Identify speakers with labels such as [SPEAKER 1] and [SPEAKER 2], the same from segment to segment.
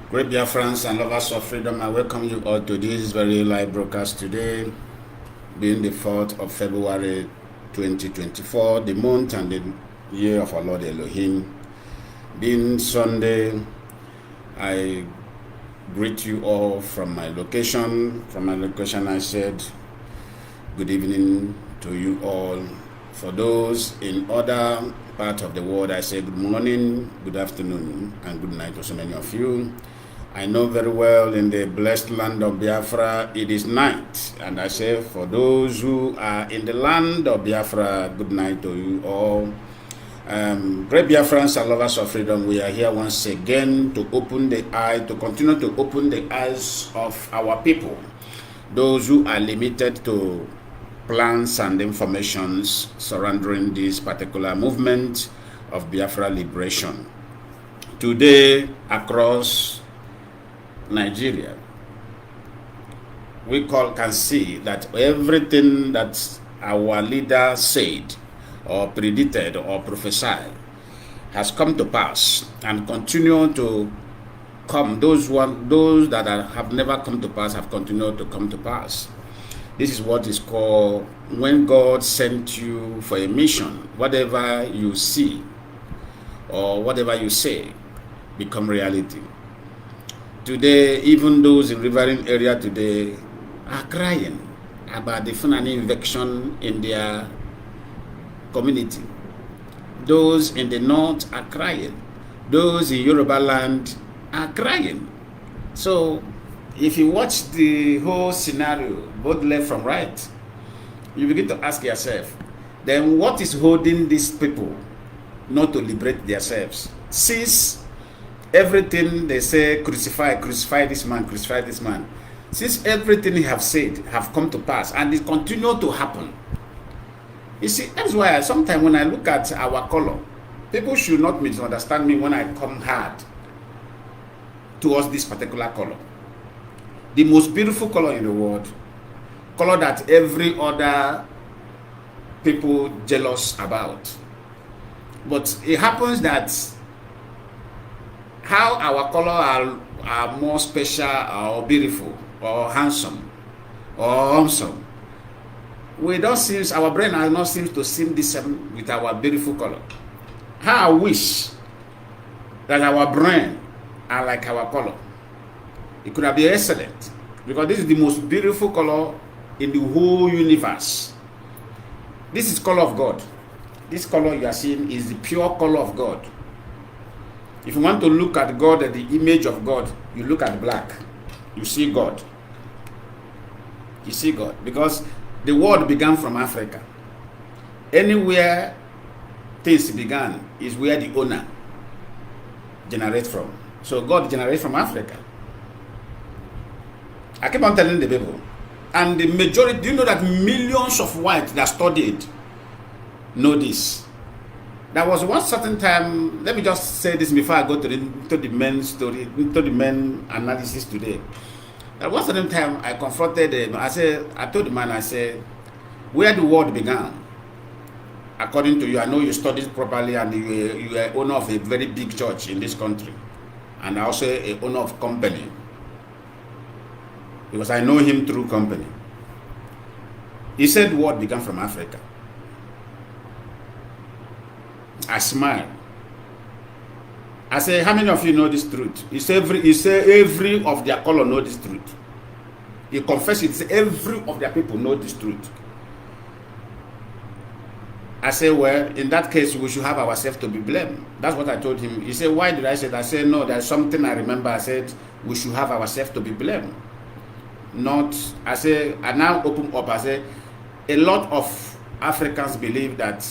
[SPEAKER 1] Great Biafrans and lovers of freedom, I welcome you all to this very live broadcast today, being the 4th of February 2024, the month and the year of our Lord Elohim. Being Sunday, I greet you all from my location. From my location, I said good evening to you all. For those in other parts of the world, I say good morning, good afternoon, and good night to so many of you. I know very well in the blessed land of Biafra, it is night. And I say for those who are in the land of Biafra, good night to you all. Great Biafrans and lovers of freedom, we are here once again to open the eye, to continue to open the eyes of our people. Those who are limited to plans and informations surrounding this particular movement of Biafra liberation. Today, across Nigeria, we can see that everything that our leader said or predicted or prophesied has come to pass and continue to come. Those that have never come to pass have continued to come to pass. This is what is called when God sent you for a mission. Whatever you see or whatever you say become reality. Today, even those in riverine area today are crying about the Fulani invasion in their community. Those in the north are crying. Those in Yoruba land are crying. So, if you watch the whole scenario, both left from right, you begin to ask yourself, then what is holding these people not to liberate themselves? Since everything they say, crucify this man, crucify this man. Since everything he have said have come to pass and it continue to happen. You see, that's why sometimes when I look at our color, people should not misunderstand me when I come hard towards this particular color. The most beautiful color in the world, color that every other people jealous about. But it happens that how our color are more special or beautiful or handsome or awesome, our brain has not seems to seem the same with our beautiful color. How I wish that our brain are like our color. It could have been excellent, because this is the most beautiful color in the whole universe. This is color of God. This color you are seeing is the pure color of God. If you want to look at God and the image of God, you look at black. You see God. You see God. Because the world began from Africa. Anywhere things began is where the owner generates from. So God generates from Africa. I keep on telling the people, and the majority, do you know that millions of whites that studied know this? There was one certain time, let me just say this before I go to the main story, into the main analysis today. At one certain time, I confronted him. I told the man, I said, where the world began, according to you, I know you studied properly and you are owner of a very big church in this country, and also a owner of company, because I know him through company. He said the world began from Africa. I smiled. I said, how many of you know this truth? He said every of their color know this truth. He confessed it. He said every of their people know this truth. I said, well, in that case, we should have ourselves to be blamed. That's what I told him. He said, why did I say that? I said, no, there's something I remember. I said, we should have ourselves to be blamed. I now open up. I say, a lot of Africans believe that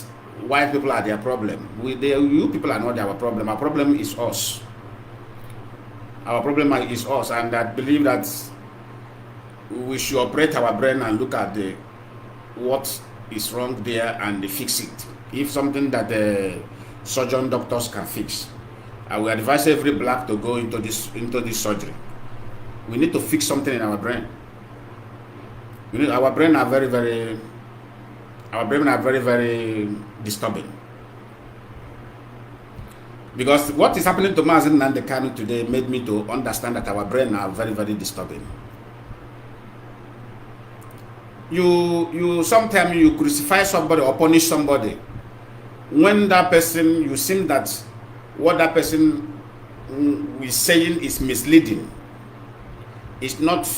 [SPEAKER 1] white people are their problem. You people are not our problem. Our problem is us. Our problem is us, and I believe that we should operate our brain and look at what is wrong there and fix it. If something that the surgeon doctors can fix, I will advise every black to go into this surgery. We need to fix something in our brain. Our brain are very, very disturbing. Because what is happening to Mazi Nnamdi Kanu today made me to understand that our brain are very, very disturbing. You sometimes you crucify somebody or punish somebody when that person, you seem that what that person is saying is misleading. It's not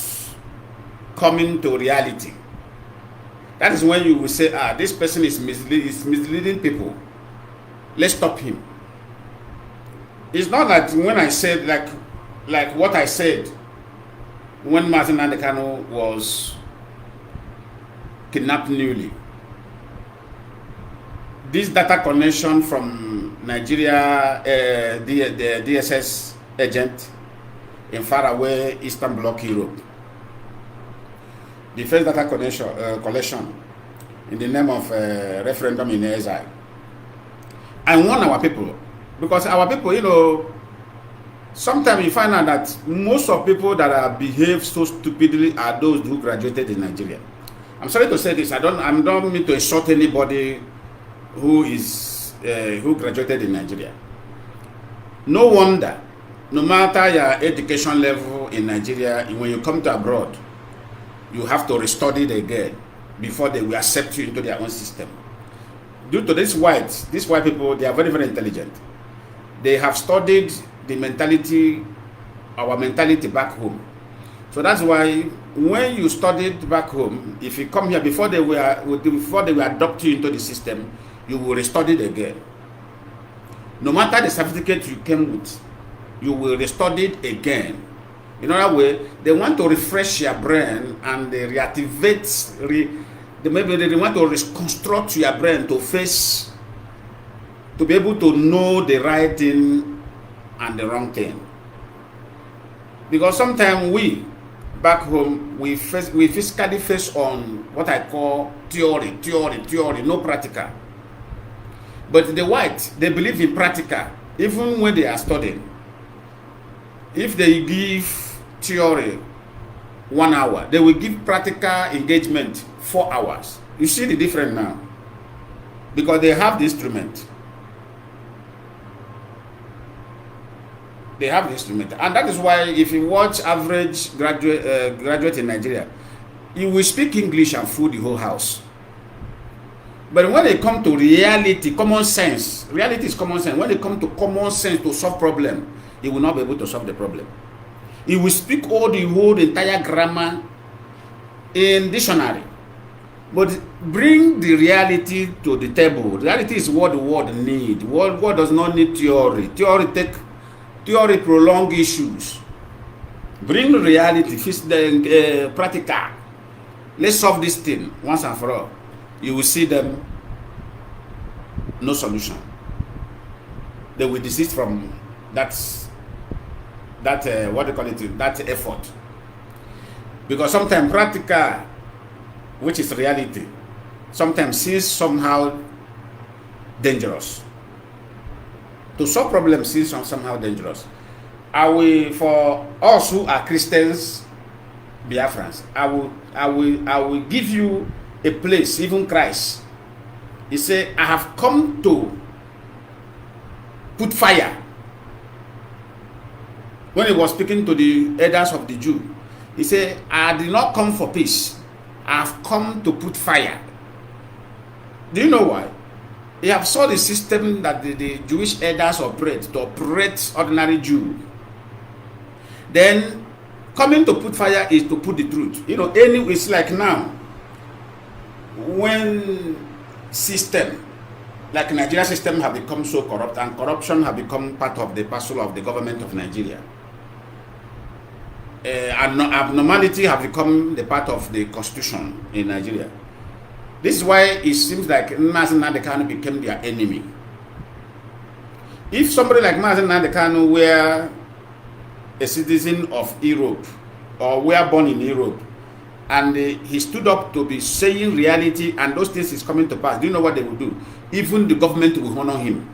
[SPEAKER 1] coming to reality. That is when you will say, this person is misleading people. Let's stop him. It's not that when I said like what I said when Mazi Nnamdi Kanu was kidnapped newly. This data connection from Nigeria, the DSS agent in faraway Eastern Bloc Europe. The first data collection in the name of referendum in exile. I warn our people, because our people, you know, sometimes you find out that most of people that are behave so stupidly are those who graduated in Nigeria. I'm sorry to say this. I don't mean to insult anybody who graduated in Nigeria. No wonder, no matter your education level in Nigeria, when you come to abroad, you have to restudy it again before they will accept you into their own system. Due to these white people, they are very, very intelligent. They have studied the mentality, our mentality back home. So that's why when you studied back home, if you come here before they will adopt you into the system, you will restudy it again. No matter the certificate you came with, you will restudy it again. In other way, they want to refresh your brain and they reactivate, maybe they want to reconstruct your brain to face, to be able to know the right thing and the wrong thing. Because sometimes we, back home, we physically face on what I call theory, no practical. But the white, they believe in practical, even when they are studying. If they give theory 1 hour, they will give practical engagement 4 hours. You see the difference now, because they have the instrument. They have the instrument, and that is why if you watch average graduate in Nigeria, he will speak English and fool the whole house. But when they come to reality, common sense, reality is common sense. When they come to common sense to solve problem, he will not be able to solve the problem. He will speak all the whole entire grammar in dictionary, but bring the reality to the table. Reality is what the world need. World does not need theory. Theory prolong issues. Bring reality, practical. Let's solve this thing once and for all. You will see them, no solution. They will desist from that what they call it, that effort. Because sometimes practical, which is reality, sometimes seems somehow dangerous. To solve problems seems somehow dangerous. For us who are Christians, Biafrans, I will give you a place, even Christ. He said, I have come to put fire. When he was speaking to the elders of the Jew, he said, I did not come for peace. I have come to put fire. Do you know why? He have saw the system that the Jewish elders operate, to operate ordinary Jew. Then coming to put fire is to put the truth. You know, it's like now, when system, like Nigeria system have become so corrupt, and corruption have become part of the parcel of the government of Nigeria. And abnormality have become the part of the constitution in Nigeria. This is why it seems like Mazi Nnamdi Kanu became their enemy. If somebody like Mazi Nnamdi Kanu were a citizen of Europe, or were born in Europe, and he stood up to be saying reality, and those things is coming to pass, do you know what they will do? Even the government will honor him.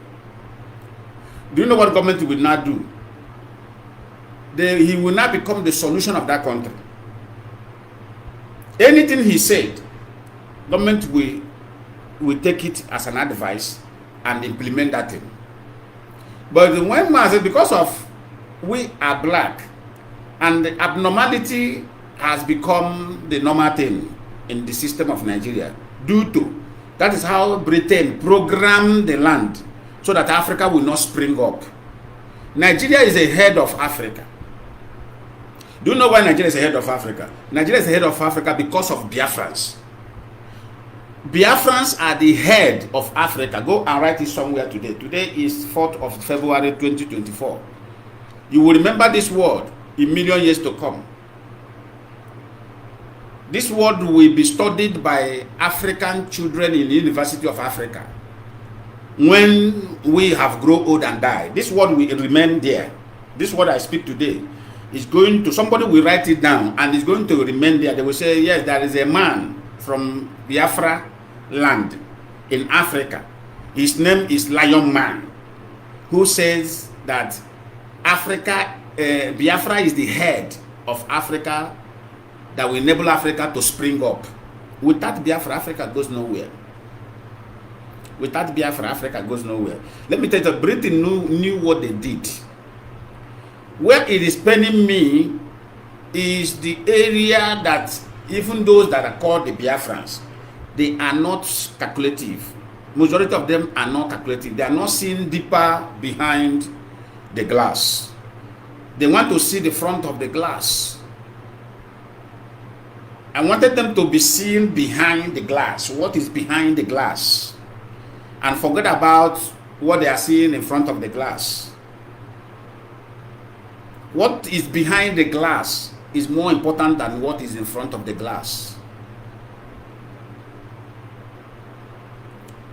[SPEAKER 1] Do you know what government will not do? He will not become the solution of that country. Anything he said, government will take it as an advice and implement that thing. But when Mazi, because of we are black, and the abnormality has become the normal thing in the system of Nigeria, due to that is how Britain programmed the land so that Africa will not spring up. Nigeria is the head of Africa. Do you know why Nigeria is the head of Africa? Nigeria is the head of Africa because of Biafrans. Biafrans are the head of Africa. Go and write it somewhere today. Today is 4th of February 2024. You will remember this word in million years to come. This word will be studied by African children in the University of Africa. When we have grown old and die, this word will remain there. This word I speak today is going to, somebody will write it down and it's going to remain there. They will say, yes, there is a man from Biafra land in Africa. His name is Lionman, who says that Africa, Biafra is the head of Africa that will enable Africa to spring up. Without Biafra, Africa goes nowhere. Without Biafra, Africa goes nowhere. Let me tell you, Britain knew what they did. Where it is paining me is the area that even those that are called the Biafrans, they are not calculative. Majority of them are not calculative. They are not seeing deeper behind the glass. They want to see the front of the glass. I wanted them to be seen behind the glass. What is behind the glass? And forget about what they are seeing in front of the glass. What is behind the glass is more important than what is in front of the glass.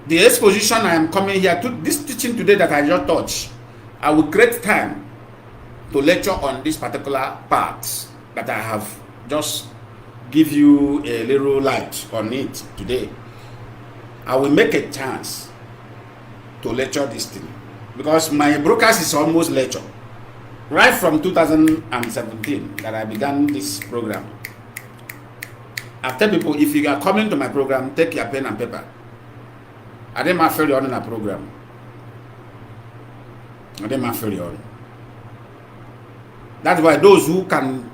[SPEAKER 1] The exposition I am coming here to, this teaching today that I just touched, I will create time to lecture on this particular part that I have just give you a little light on it today. I will make a chance to lecture this thing because my broadcast is almost lecture. Right from 2017 that I began this program. I tell people, if you are coming to my program, take your pen and paper. I didn't fail you on a program. I didn't fail you on. That's why those who can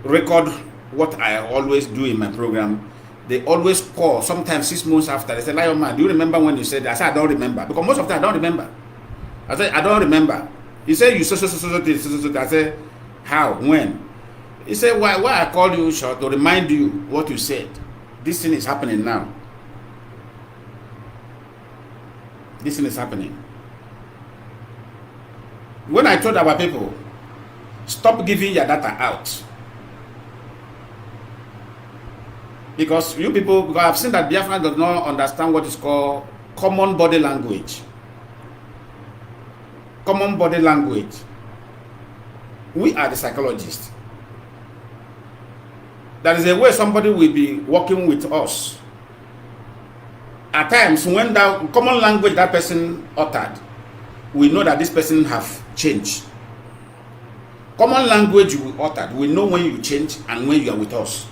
[SPEAKER 1] record what I always do in my program, they always call, sometimes 6 months after. They say, Lionman, do you remember when you said that? I said, I don't remember. Because most of the time, I don't remember. I said, I don't remember. He said, you so. I said, how? When? He said, why I called you short to remind you what you said. This thing is happening now. This thing is happening. When I told our people, stop giving your data out. Because you people, because I've seen that Biafra does not understand what is called common body language. Common body language. We are the psychologists. There is a way somebody will be working with us. At times, when that common language that person uttered, we know that this person have changed. Common language you uttered, we know when you change and when you are with us.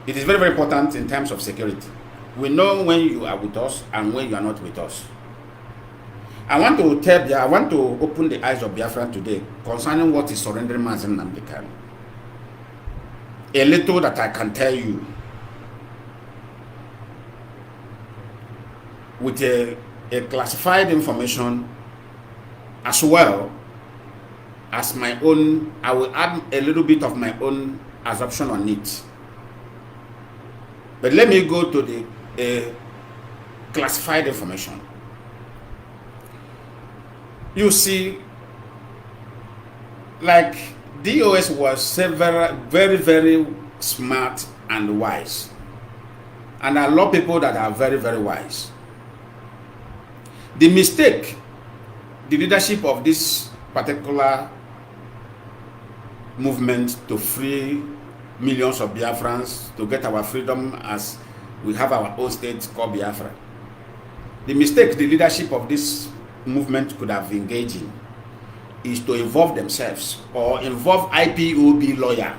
[SPEAKER 1] It is very, very important in terms of security. We know when you are with us and when you are not with us. I want to open the eyes of Biafra today concerning what is surrendering Mazi Nnamdi Kanu. A little that I can tell you with a classified information as well as my own. I will add a little bit of my own assumption on it. But let me go to the classified information. You see, like DOS was very, very smart and wise. And I love people that are very, very wise. The mistake the leadership of this particular movement to free millions of Biafrans, to get our freedom as we have our own state called Biafra. The mistake the leadership of this movement could have engaged in is to involve themselves or involve IPOB lawyer,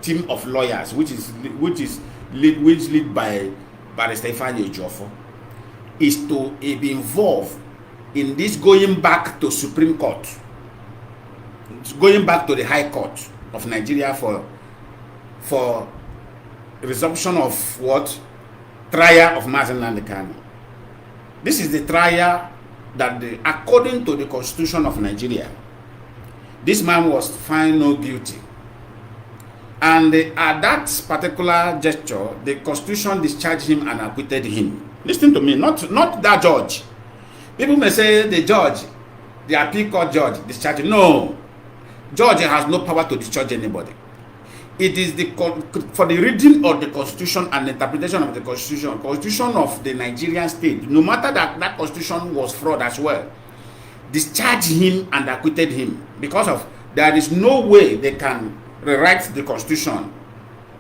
[SPEAKER 1] team of lawyers, which is led by Barrister Ifeanyi Ejiofor, is to be involved in this going back to Supreme Court, going back to the High Court of Nigeria for resumption of what? Trial of Mazi Nnamdi Kanu. This is the trial that, according to the Constitution of Nigeria, this man was found not guilty. And at that particular gesture, the Constitution discharged him and acquitted him. Listen to me, not that judge. People may say the judge, the appeal court judge, discharged him. No, judge has no power to discharge anybody. It is for the reading of the Constitution and the interpretation of the Constitution of the Nigerian state, no matter that Constitution was fraud as well, discharged him and acquitted him, because of there is no way they can rewrite the Constitution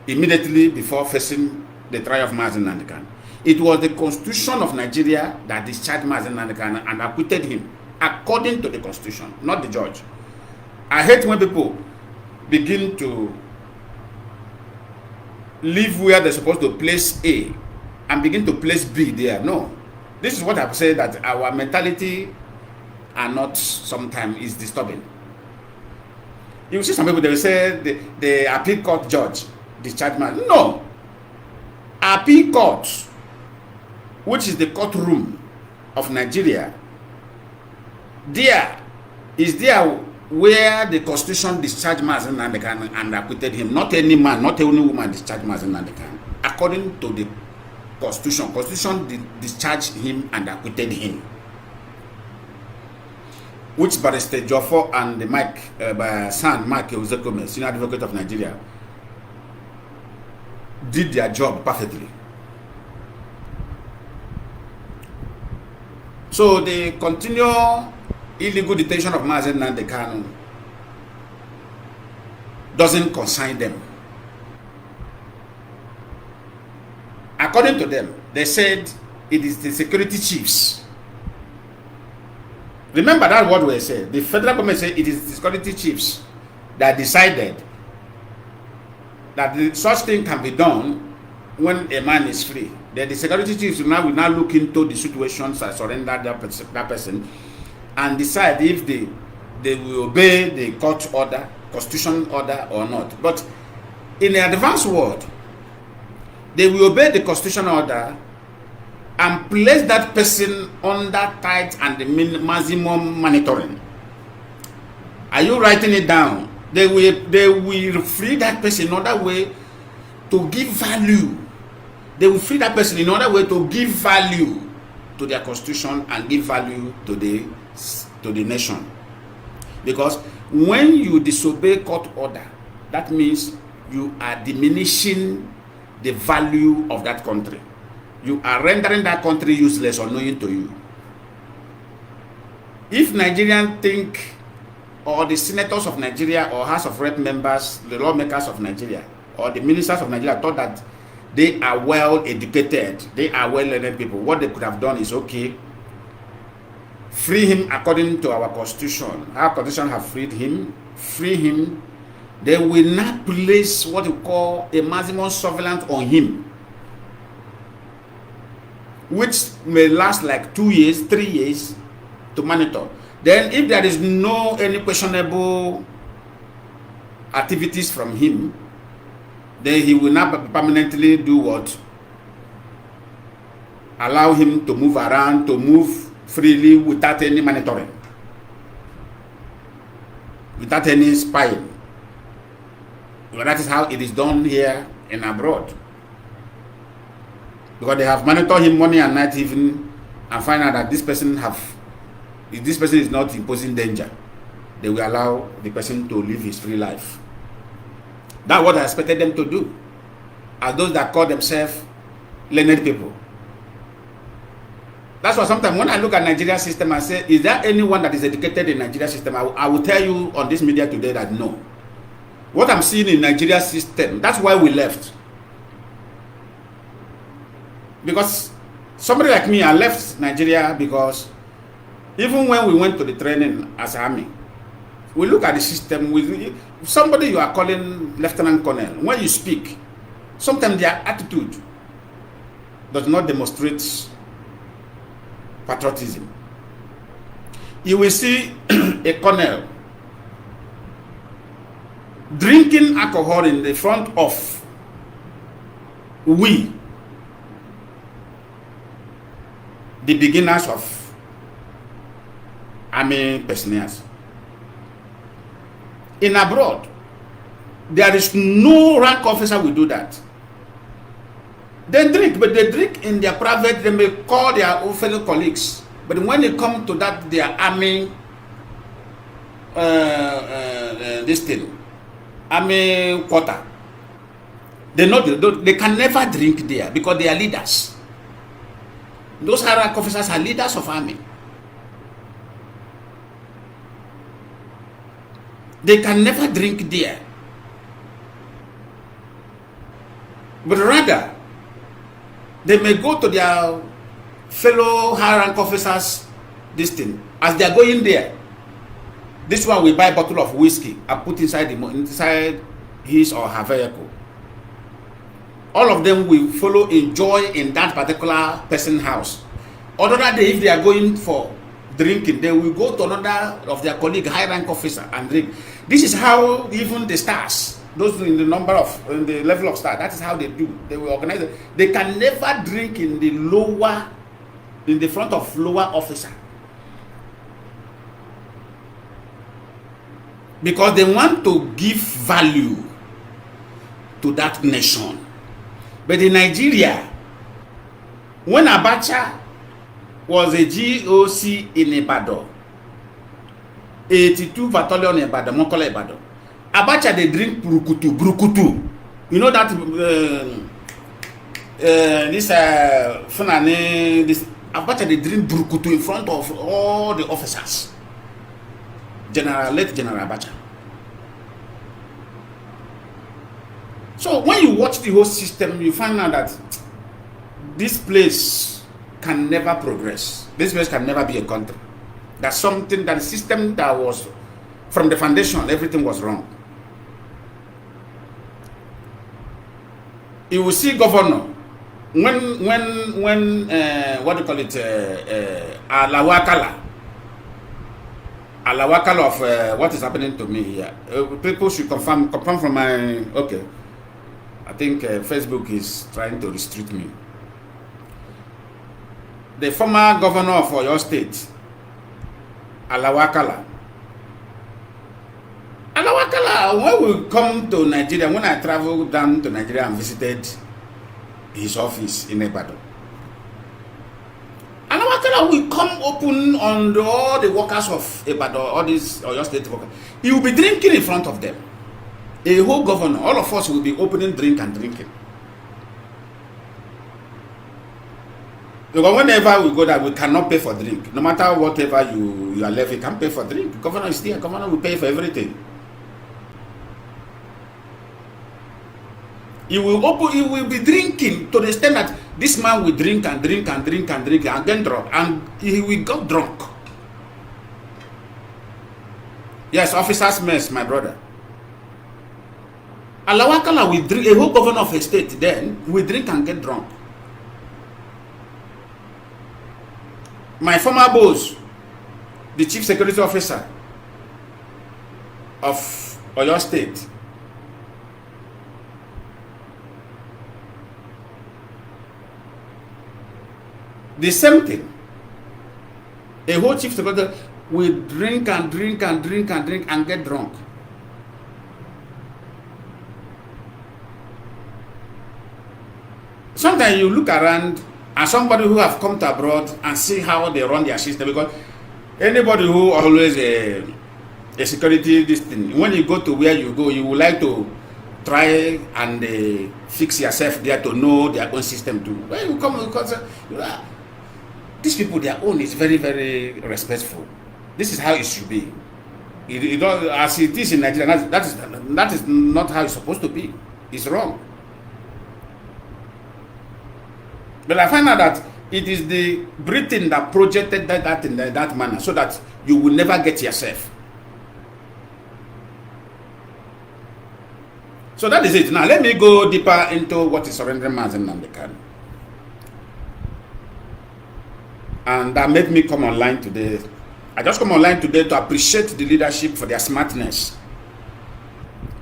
[SPEAKER 1] immediately before facing the trial of Mazi Nnamdi Kanu. It was the Constitution of Nigeria that discharged Mazi Nnamdi Kanu and acquitted him according to the Constitution, not the judge. I hate when people begin to live where they're supposed to place A and begin to place B there. No. This is what I've said, that our mentality are not, sometimes is disturbing. You see some people, they will say the appeal court judge discharged man. No. Appeal court, which is the courtroom of Nigeria, there where the Constitution discharged Mazi Nnamdi Kanu and acquitted him. Not any man, not any woman discharged Mazi Nnamdi Kanu. According to the Constitution discharged him and acquitted him. Which Barrister Joffo and the Mike Uzekome, Senior Advocate of Nigeria, did their job perfectly. So the continual illegal detention of Mazi Nnamdi Kanu doesn't concern them. According to them, they said it is the security chiefs. Remember that what we said. The federal government said it is the security chiefs that decided that such thing can be done when a man is free. Then the security chiefs will now look into the situations and surrender that person and decide if they will obey the court order, constitution order or not. But in the advanced world, they will obey the constitutional order and place that person under tight and the maximum monitoring. Are you writing it down? They will free that person in other way to give value. They will free that person in other way to give value to their constitution and give value to the nation. Because when you disobey court order, that means you are diminishing the value of that country. You are rendering that country useless or unknowing to you. If Nigerians think, or the senators of Nigeria, or House of Rep members, the lawmakers of Nigeria, or the ministers of Nigeria thought that they are well educated, they are well learned people, what they could have done is, okay, free him according to our constitution. Our constitution have freed him, free him. They will not place what you call a maximum surveillance on him, which may last like 2 years, 3 years to monitor. Then if there is no any questionable activities from him, then he will not permanently do what? Allow him to move around, to move freely without any monitoring, without any spying. Well, that is how it is done here in abroad. Because they have monitored him morning and night even, and find out that this person is not imposing danger, they will allow the person to live his free life. That's what I expected them to do, as those that call themselves learned people. That's why sometimes when I look at Nigeria system, I say, is there anyone that is educated in Nigeria system? I will tell you on this media today that no. What I'm seeing in Nigeria system, that's why we left. Because somebody like me, I left Nigeria because even when we went to the training as army, we look at the system. Somebody you are calling lieutenant colonel, when you speak, sometimes their attitude does not demonstrate patriotism. You will see a colonel drinking alcohol in the front of we, the beginners of army personnel. In abroad, there is no rank officer will do that. They drink, but they drink in their private. They may call their fellow colleagues, but when they come to that, their army, this thing, army quarter, they know they can never drink there because they are leaders. Those high rank officers are leaders of army. They can never drink there, but rather they may go to their fellow high rank officers this thing as they are going there. This one will buy a bottle of whiskey and put inside his or her vehicle. All of them will follow enjoy in that particular person's house. Other day, if they are going for drinking, they will go to another of their colleague, high rank officer, and drink. This is how even the stars, those in the level of stars, that is how they do. They will organize it. They can never drink in the front of lower officer, because they want to give value to that nation. But in Nigeria, when Abacha was a GOC in Ibadan, 82 battalion in Ibadan, Mokola Ibadan, Abacha they drink brukutu. You know that this Funani, this Abacha they drink brukutu in front of all the officers. Late General Abacha. So when you watch the whole system, you find out that this place can never progress. This place can never be a country. That's something, that system that was from the foundation, everything was wrong. You will see governor when what do you call it, Alawakala of what is happening to me here. People should confirm from my okay. I think Facebook is trying to restrict me. The former governor of Oyo State, Alawakala, when we come to Nigeria, when I traveled down to Nigeria and visited his office in Ibadan, Alawakala will come open on all the workers of Ibadan, all these Oyo State workers. He will be drinking in front of them. A whole governor, all of us will be opening drink and drinking. Because whenever we go there, we cannot pay for drink. No matter whatever you are left, you can pay for drink. The governor is there. Governor will pay for everything. He will be drinking to the extent that this man will drink and drink and drink and drink and get drunk, and he will get drunk. Yes, officers mess, my brother. Alawakala will drink, a whole governor of a state then will drink and get drunk. My former boss, the chief security officer of Oyo State, the same thing. A whole chief security will drink and drink and drink and drink and get drunk. Sometimes you look around and somebody who have come to abroad and see how they run their system, because anybody who always a security this thing, when you go to where you go, you would like to try and fix yourself there to know their own system too. When you come, because these people, their own is very, very respectful. This is how it should be. As it is in Nigeria, that is not how it's supposed to be. It's wrong. But I find out that it is the Britain that projected that in that manner, so that you will never get yourself. So that is it. Now let me go deeper into what is surrendering Mazi Nnamdi Kanu. And that made me come online today. I just come online today to appreciate the leadership for their smartness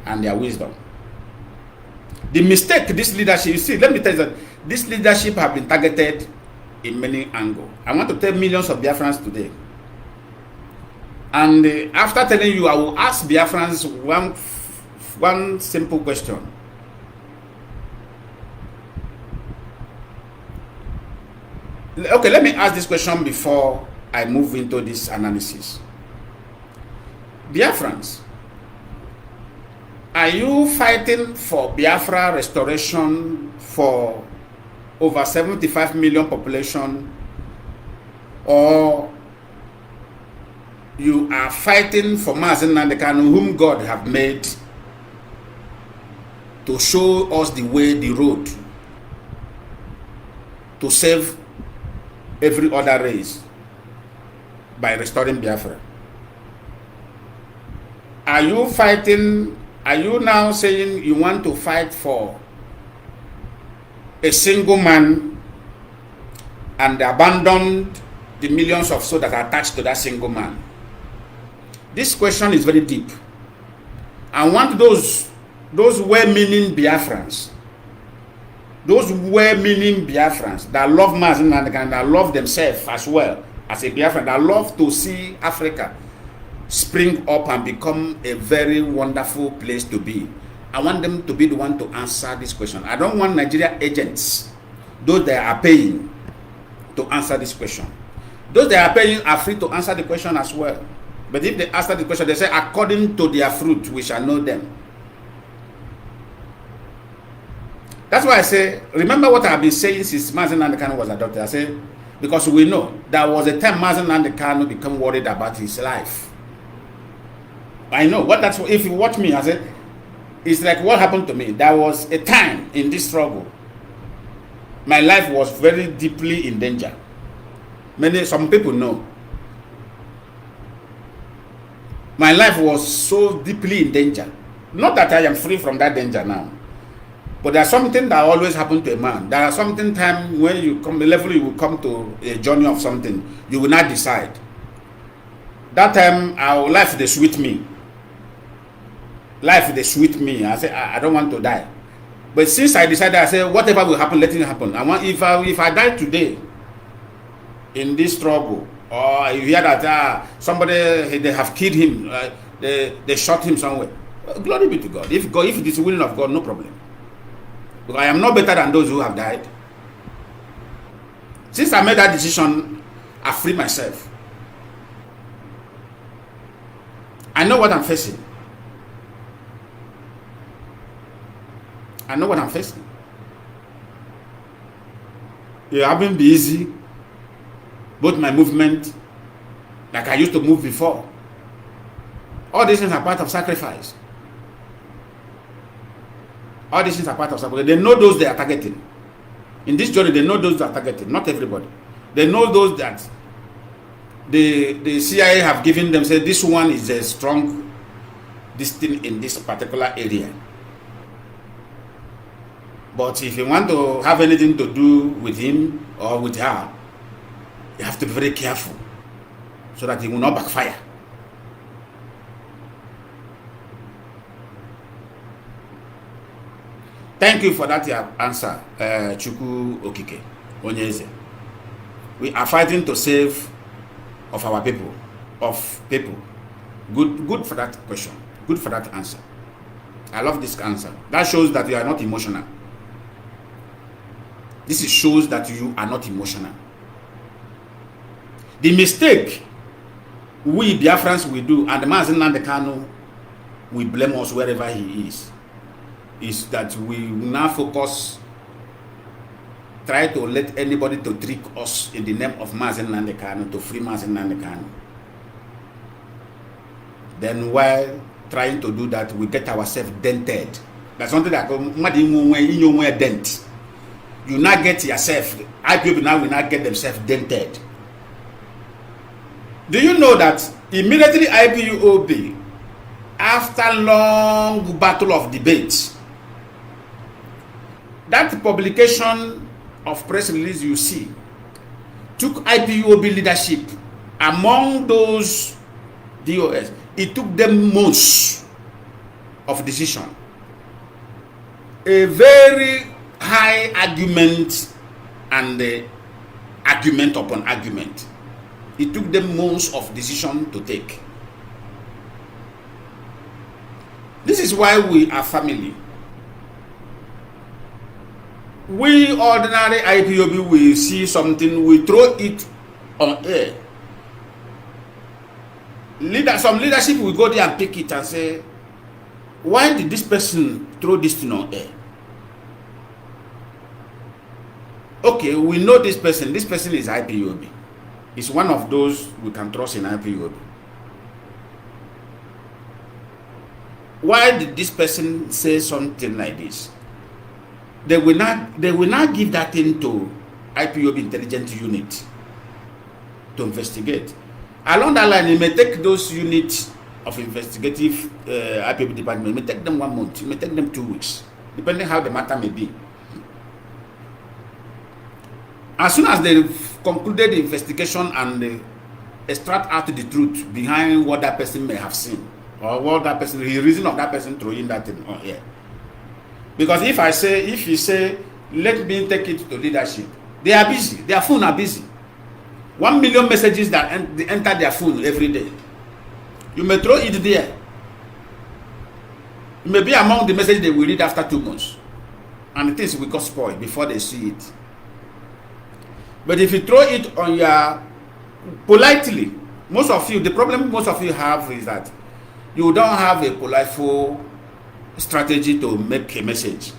[SPEAKER 1] and their wisdom. The mistake this leadership, you see, let me tell you that this leadership have been targeted in many angles. I want to tell millions of Biafrans today. And after telling you, I will ask Biafrans one simple question. Okay, let me ask this question before I move into this analysis. Biafrans, are you fighting for Biafra restoration for over 75 million population, or you are fighting for Mazi Nnamdi Kanu, whom God have made to show us the way, the road to save every other race by restoring Biafra? Are you fighting? Are you now saying you want to fight for a single man and abandon the millions of souls that are attached to that single man? This question is very deep. I want those well-meaning Biafrans, that love Mazi Nnamdi Kanu, that love themselves as well as a Biafran, that love to see Africa spring up and become a very wonderful place to be. I want them to be the one to answer this question. I don't want Nigeria agents, those that are paying, to answer this question. Those that are paying are free to answer the question as well. But if they answer the question, they say, according to their fruit, we shall know them. That's why I say, remember what I've been saying since Mazi Nnamdi Kanu was adopted. I say, because we know there was a time Mazi Nnamdi Kanu became worried about his life. I know what that's. If you watch me, I said, it's like what happened to me. There was a time in this struggle, my life was very deeply in danger. Some people know. My life was so deeply in danger. Not that I am free from that danger now, but there's something that always happens to a man. There are something time when you come, the level you will come to a journey of something, you will not decide. That time, our life they sweet me. Life they sweet me. I say I don't want to die. But since I decided, I say whatever will happen, let it happen. I want if I die today in this struggle, or you hear that somebody they have killed him, they shot him somewhere. Glory be to God. If it is the will of God, no problem. Because I am not better than those who have died. Since I made that decision, I free myself. I know what I'm facing. I know what I'm facing. It haven't been easy. Both my movement, like I used to move before. All these things are part of sacrifice. All these things are part of sacrifice. They know those they are targeting. In this journey, they know those that are targeted. Not everybody. They know those that the CIA have given them, say this one is a strong thing in this particular area. But if you want to have anything to do with him or with her, you have to be very careful so that it will not backfire. Thank you for that answer, Chuku Okike Onyeze. We are fighting to save of our people, Good for that question. Good for that answer. I love this answer. That shows that you are not emotional. This shows that you are not emotional. The mistake we Biafrans will do, and the Mazi Nnamdi Kanu will blame us wherever he is that we now focus, try to let anybody to trick us in the name of Mazi Nnamdi Kanu to free Mazi Nnamdi Kanu. Then while trying to do that, we get ourselves dented. That's something that dent. You now get yourself, IPOB now will not get themselves dented. Do you know that immediately IPOB, after long battle of debate, that publication of press release you see, took IPOB leadership among those DOS. It took them most of decision. A very high argument and argument upon argument. It took them most of decision to take. This is why we are family. We ordinary IPOB, we see something, we throw it on air. Some leadership will go there and pick it and say, why did this person throw this thing on air? Okay, we know this person. This person is IPOB. It's one of those we can trust in IPOB. Why did this person say something like this? They will not give that thing to IPOB intelligence unit to investigate. Along that line, it may take those units of investigative IPOB department, it may take them 1 month, it may take them 2 weeks, depending how the matter may be. As soon as they've concluded the investigation and they extract out the truth behind what that person may have seen, or what that person, the reason of that person throwing that thing on here. Because if you say, let me take it to leadership, they are busy, their phone are busy. 1 million messages that enter their phone every day. You may throw it there. It may be among the messages they will read after 2 months. And things will get spoiled before they see it. But if you throw it on your, politely, most of you, the problem most of you have is that you don't have a politeful strategy to make a message.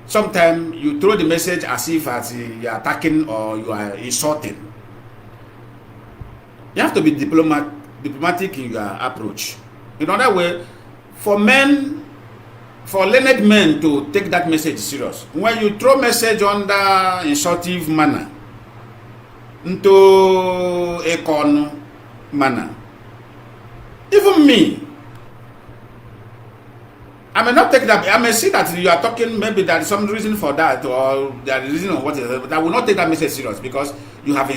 [SPEAKER 1] Sometimes you throw the message as if you are attacking or you are insulting. You have to be diplomatic in your approach. In other words, for learned men to take that message serious, when you throw message under insultive manner, into a con manner, even me, I may not take that. I may see that you are talking, maybe there is some reason for that, or there is reason or what is, but I will not take that message serious, because you have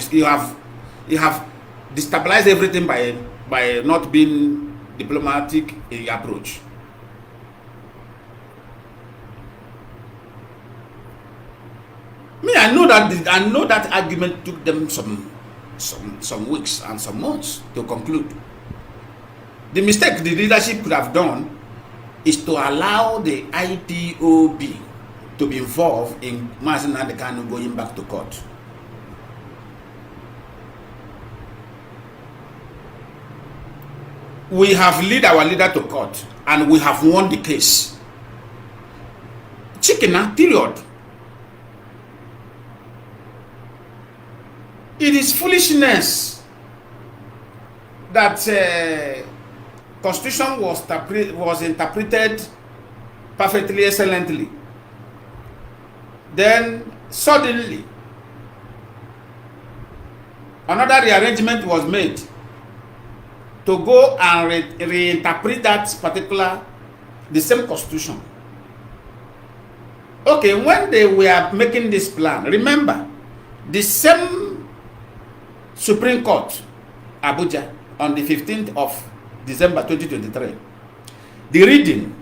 [SPEAKER 1] destabilized everything by not being diplomatic in your approach. Me, I know that argument took them some weeks and some months to conclude. The mistake the leadership could have done is to allow the IPOB to be involved in Mazi Nnamdi Kanu going back to court. We have led our leader to court and we have won the case. Chicken, period. It is foolishness that Constitution was interpreted perfectly, excellently. Then suddenly, another rearrangement was made to go and reinterpret that the same Constitution. Okay, when they were making this plan, remember, the same Supreme Court, Abuja, on the 15th of December 2023, the reading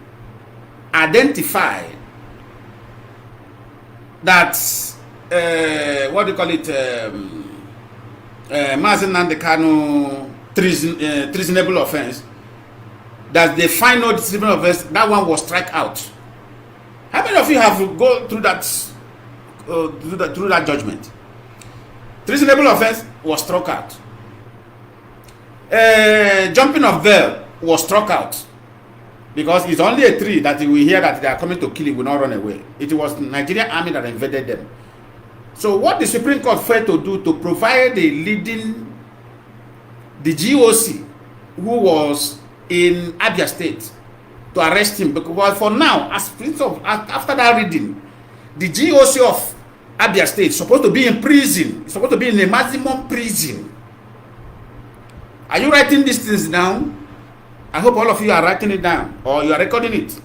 [SPEAKER 1] identified that what do you call it, Mazi Nnamdi Kanu treasonable offense, that the final treasonable offense, that one was struck out. How many of you have gone through that through that judgment? Treasonable offense was struck out. Jumping of veil was struck out, because it's only a tree that we hear that they are coming to kill him, will not run away. It was Nigerian army that invaded them. So what the Supreme Court failed to do to provide the GOC who was in Abia State to arrest him, because for now, after that reading, the GOC of Abia State is supposed to be in prison. It's supposed to be in a maximum prison. Are you writing these things down? I hope all of you are writing it down, or you are recording it.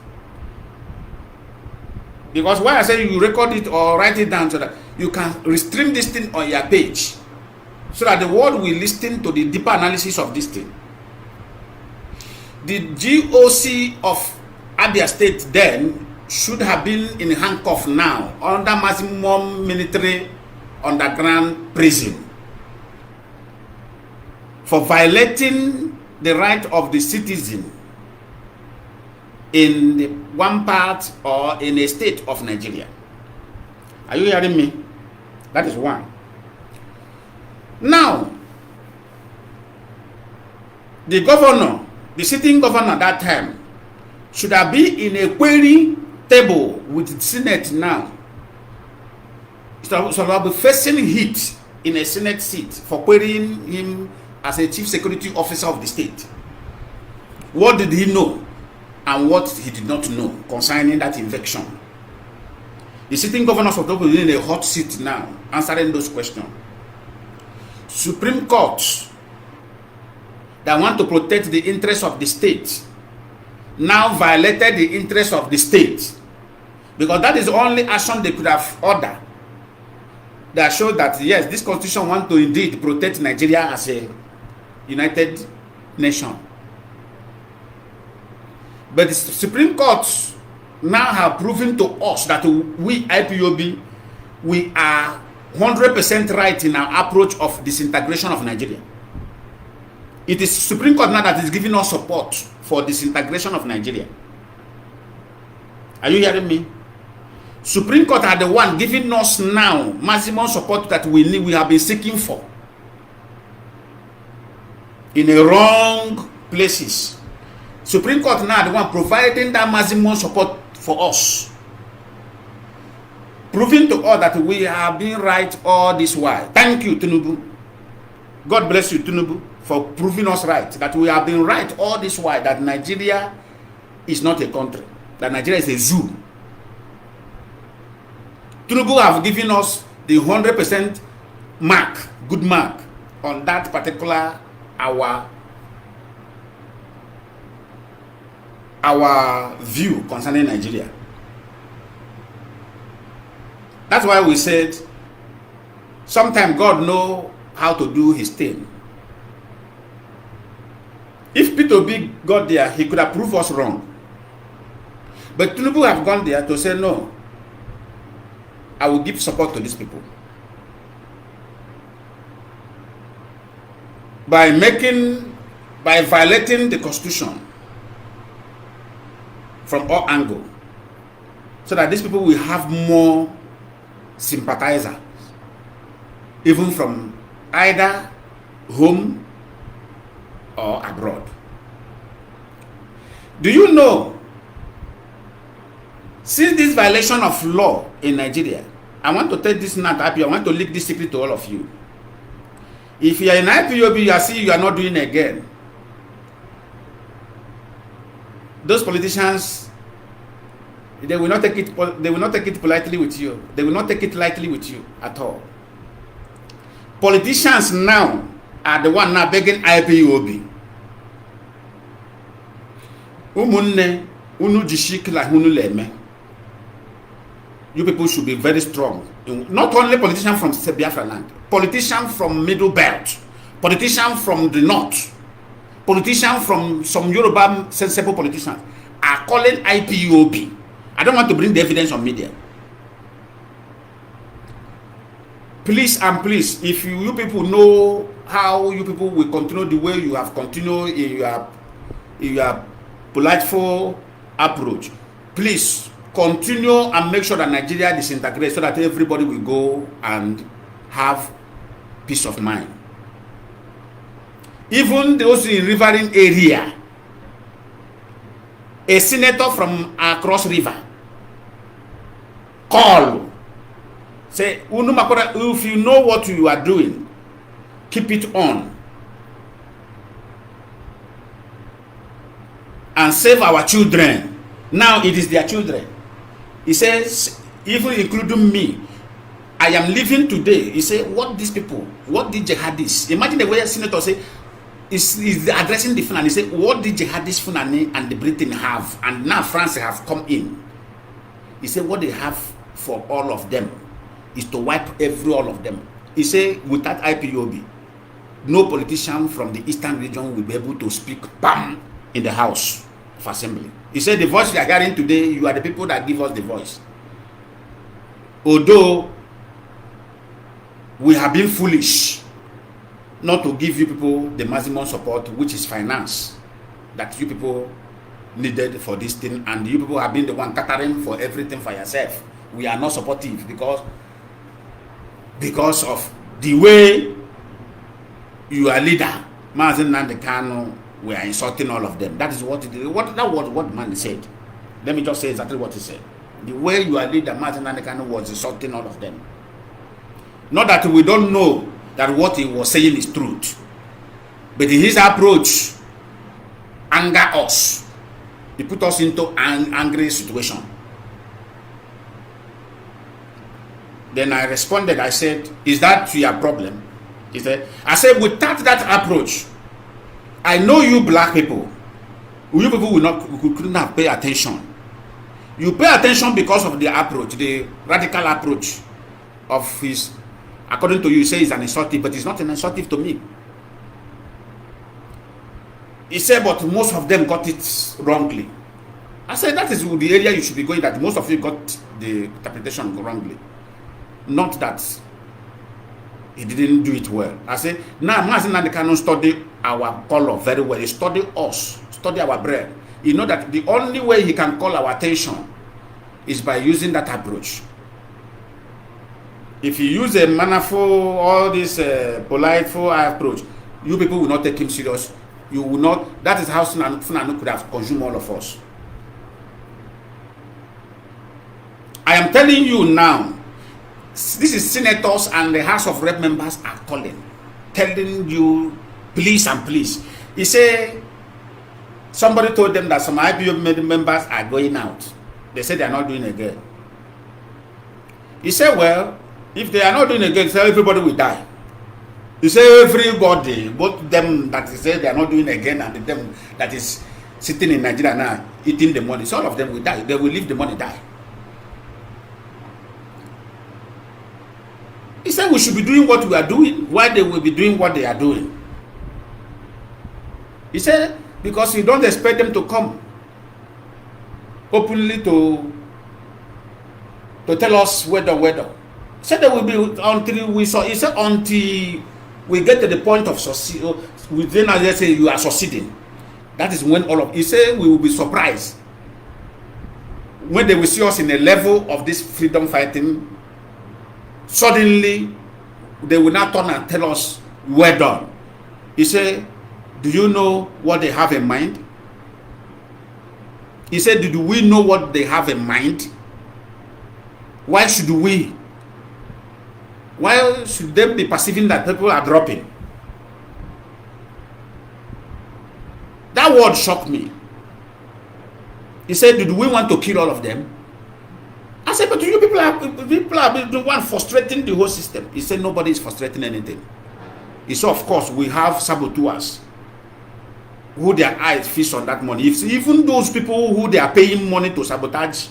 [SPEAKER 1] Because why I say you record it or write it down, so that you can restream this thing on your page so that the world will listen to the deeper analysis of this thing. The GOC of Abia State then should have been in handcuff now under maximum military underground prison for violating the right of the citizen in the one part or in a state of Nigeria. Are you hearing me? That is one. Now, the governor, the sitting governor that time, should have been in a query table with the Senate now. So I'll be facing heat in a Senate seat for querying him as a chief security officer of the state. What did he know and what he did not know concerning that invasion? The sitting governor of October is in a hot seat now, answering those questions. Supreme Court that want to protect the interests of the state now violated the interests of the state, because that is the only action they could have ordered that showed that yes, this constitution wants to indeed protect Nigeria as a united nation. But the Supreme Court now have proven to us that we IPOB, we are 100% right in our approach of disintegration of Nigeria. It is Supreme Court now that is giving us support for disintegration of Nigeria. Are you hearing me? Supreme Court are the one giving us now maximum support that we need, we have been seeking for in the wrong places. Supreme Court now the one providing that maximum support for us, proving to all that we have been right all this while. Thank you, Tinubu. God bless you, Tinubu, for proving us right, that we have been right all this while, that Nigeria is not a country, that Nigeria is a zoo. Tinubu have given us the 100% mark, good mark, on that particular our view concerning Nigeria. That's why we said sometimes God knows how to do his thing. If P2B got there, he could have proved us wrong. But Tinubu have gone there to say, no, I will give support to these people. By violating the constitution from all angles, so that these people will have more sympathizers, even from either home or abroad. Do you know, since this violation of law in Nigeria, I want to take this now to IPO, I want to leak this secret to all of you. If you are in IPOB, you see you are not doing again, those politicians, they will not take it politely with you. They will not take it lightly with you at all. Politicians now are the one now begging IPOB. You people should be very strong. Not only politicians from Biafra land, politicians from Middle Belt, politicians from the North, politicians from some Yoruba sensible politicians are calling IPOB. I don't want to bring the evidence on media. Please and please, if you people know how you people will continue the way you have continued in your politeful approach, please continue and make sure that Nigeria disintegrates so that everybody will go and have peace of mind. Even those in riverine area, a senator from across river call, say, if you know what you are doing, keep it on and save our children. Now it is their children. He says, even including me, I am living today. He said, what these people, what the jihadists, imagine the way a senator say, is addressing the Fulani. He said, what the jihadists Fulani and the Britain have, and now France have come in. He said, what they have for all of them is to wipe all of them. He said, without IPOB, no politician from the eastern region will be able to speak bam in the House of Assembly. He said, the voice we are hearing today, you are the people that give us the voice. Although we have been foolish not to give you people the maximum support, which is finance, that you people needed for this thing, and you people have been the one catering for everything for yourself. We are not supportive because of the way your leader, Mazi Nnamdi Kanu, we are insulting all of them. That is what it is. What the man said. Let me just say exactly what he said. The way your leader, Mazi Nnamdi Kanu, was insulting all of them. Not that we don't know that what he was saying is truth, but his approach anger us. He put us into an angry situation. Then I responded, I said, is that your problem? He said, I said, without that approach, I know you black people, you people couldn't have paid attention. You pay attention because of the approach, the radical approach of his, according to you say it's an insultive, but it's not an insultive to me. He said, but most of them got it wrongly. I said, that is the area you should be going, that most of you got the interpretation wrongly. Not that he didn't do it well. I said, now Mazi Nnamdi Kanu study our color very well. He study us, study our brain. You know that the only way he can call our attention is by using that approach. If you use a mannerful, all this politeful approach, you people will not take him serious. You will not. That is how Funanu could have consumed all of us. I am telling you now, this is senators and the House of Rep members are calling, telling you, please and please. He said, somebody told them that some IPO members are going out. They said they are not doing again. He said, well, if they are not doing again, so everybody will die. He said, everybody, both them that say they are not doing again and them that is sitting in Nigeria now eating the money, so all of them will die. They will leave the money die. He said we should be doing what we are doing, while they will be doing what they are doing. He said, because you don't expect them to come openly to tell us whether. He said there will be until we saw. He said until we get to the point of succeed. Within us, say you are succeeding. That is when all of. He said we will be surprised when they will see us in a level of this freedom fighting. Suddenly, they will now turn and tell us, well done. He said, do you know what they have in mind? He said, do we know what they have in mind? Why should we? Why should they be perceiving that people are dropping? That word shocked me. He said, did we want to kill all of them? I said, but you people are the one frustrating the whole system. He said, nobody is frustrating anything. He said, of course, we have saboteurs who their eyes feast on that money. If even those people who they are paying money to sabotage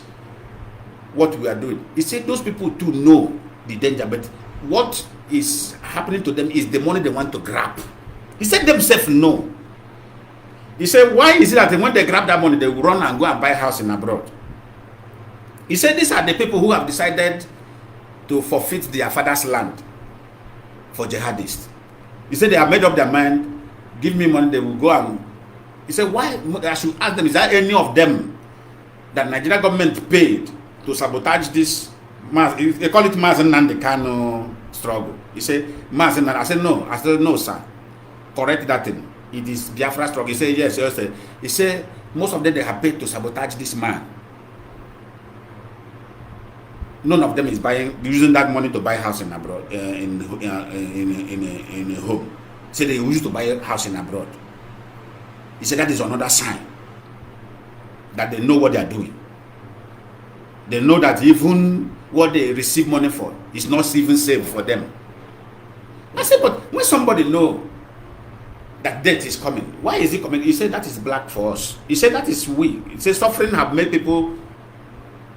[SPEAKER 1] what we are doing, he said, those people too know the danger, but what is happening to them is the money they want to grab. He said themselves know. He said, why is it that when they grab that money, they will run and go and buy a house in abroad? He said these are the people who have decided to forfeit their father's land for jihadists. He said they have made up their mind, give me money, they will go and... He said, why? I should ask them, is there any of them that Nigeria government paid to sabotage this? They call it Mazi Nnamdi Kanu struggle. He said, Mazi Nnamdi. I said, no. I said, no, sir. Correct that thing. It is Biafra struggle. He said, yes, yes. He said, most of them they have paid to sabotage this man. None of them is using that money to buy a house in abroad, in a home. He said they used to buy a house in abroad. He said that is another sign that they know what they are doing. They know that even what they receive money for is not even safe for them. I said, but when somebody know that death is coming, why is it coming? He said that is black for us. He said that is we. He said suffering have made people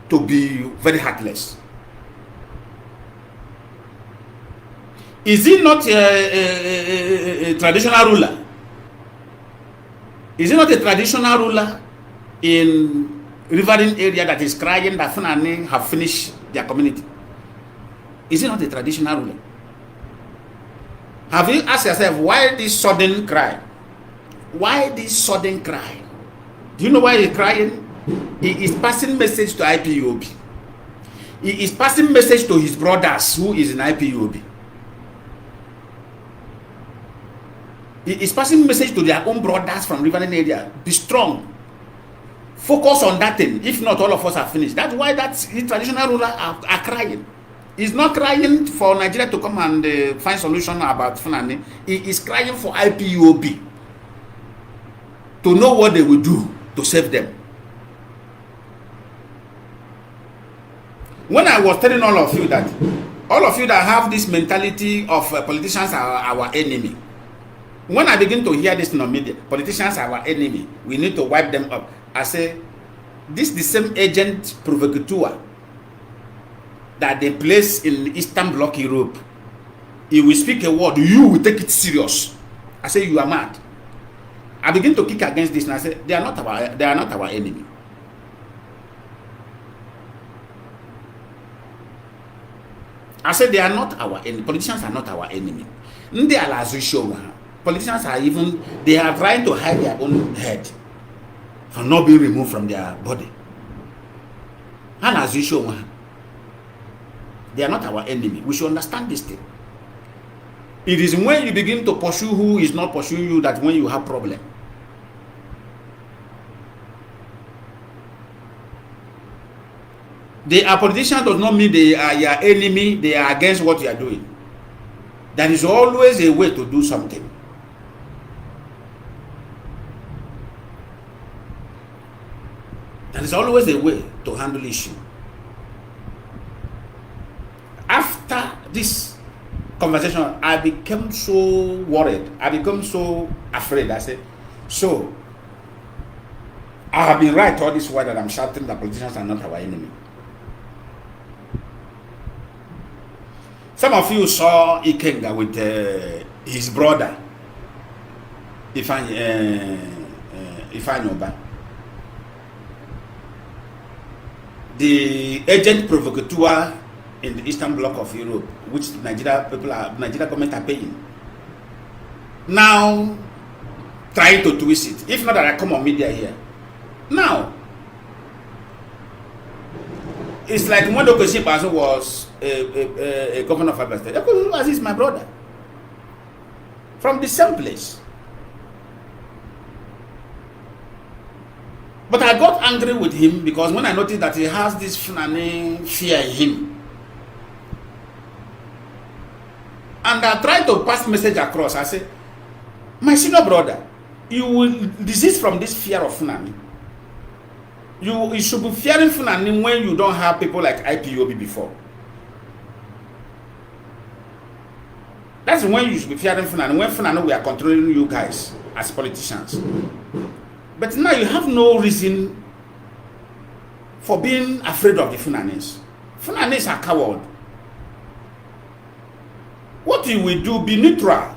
[SPEAKER 1] to be very heartless. Is he not a traditional ruler? Is he not a traditional ruler in riverine area that is crying that Fulani have finished their community? Is he not a traditional ruler? Have you asked yourself, why this sudden cry? Why this sudden cry? Do you know why he's crying? He is passing message to IPOB. He is passing message to his brothers who is in IPOB. He is passing message to their own brothers from riverine area. Be strong. Focus on that thing. If not, all of us are finished. That's why that traditional rulers are crying. He's not crying for Nigeria to come and find solution about Fulani. He is crying for IPOB to know what they will do to save them. When I was telling all of you that have this mentality of politicians are our enemy, when I begin to hear this in the media, politicians are our enemy, we need to wipe them up, I say, this is the same agent provocateur that they place in Eastern Bloc Europe. He will speak a word, you will take it serious. I say, you are mad. I begin to kick against this and I say, they are not our enemy. I said they are not our enemy. Politicians are not our enemy. Politicians are they are trying to hide their own head and not being removed from their body. And as usual, they are not our enemy. We should understand this thing. It is when you begin to pursue who is not pursuing you that when you have problem. They are politicians does not mean they are your enemy, they are against what you are doing. There is always a way to do something. There is always a way to handle issue. After this conversation, I became so worried. I became so afraid. I said, so I have been right all this while that I'm shouting that politicians are not our enemy. Some of you saw Ikenga with his brother, Ifeanyi Oba. The agent provocateur in the Eastern Bloc of Europe, which Nigeria government are paying. Now, trying to twist it. If not that I come on media here. Now, it's like Mondo Koshibazo was a governor of Abia State. Okosi is my brother. From the same place. But I got angry with him because when I noticed that he has this Fulani fear in him. And I tried to pass the message across. I said, my senior brother, you will desist from this fear of Fulani. You should be fearing Fulani when you don't have people like IPOB before. That's when you should be fearing Fulani. When Fulani we are controlling you guys as politicians. But now you have no reason for being afraid of the Fulanis. Fulanis are coward. What you will do, be neutral.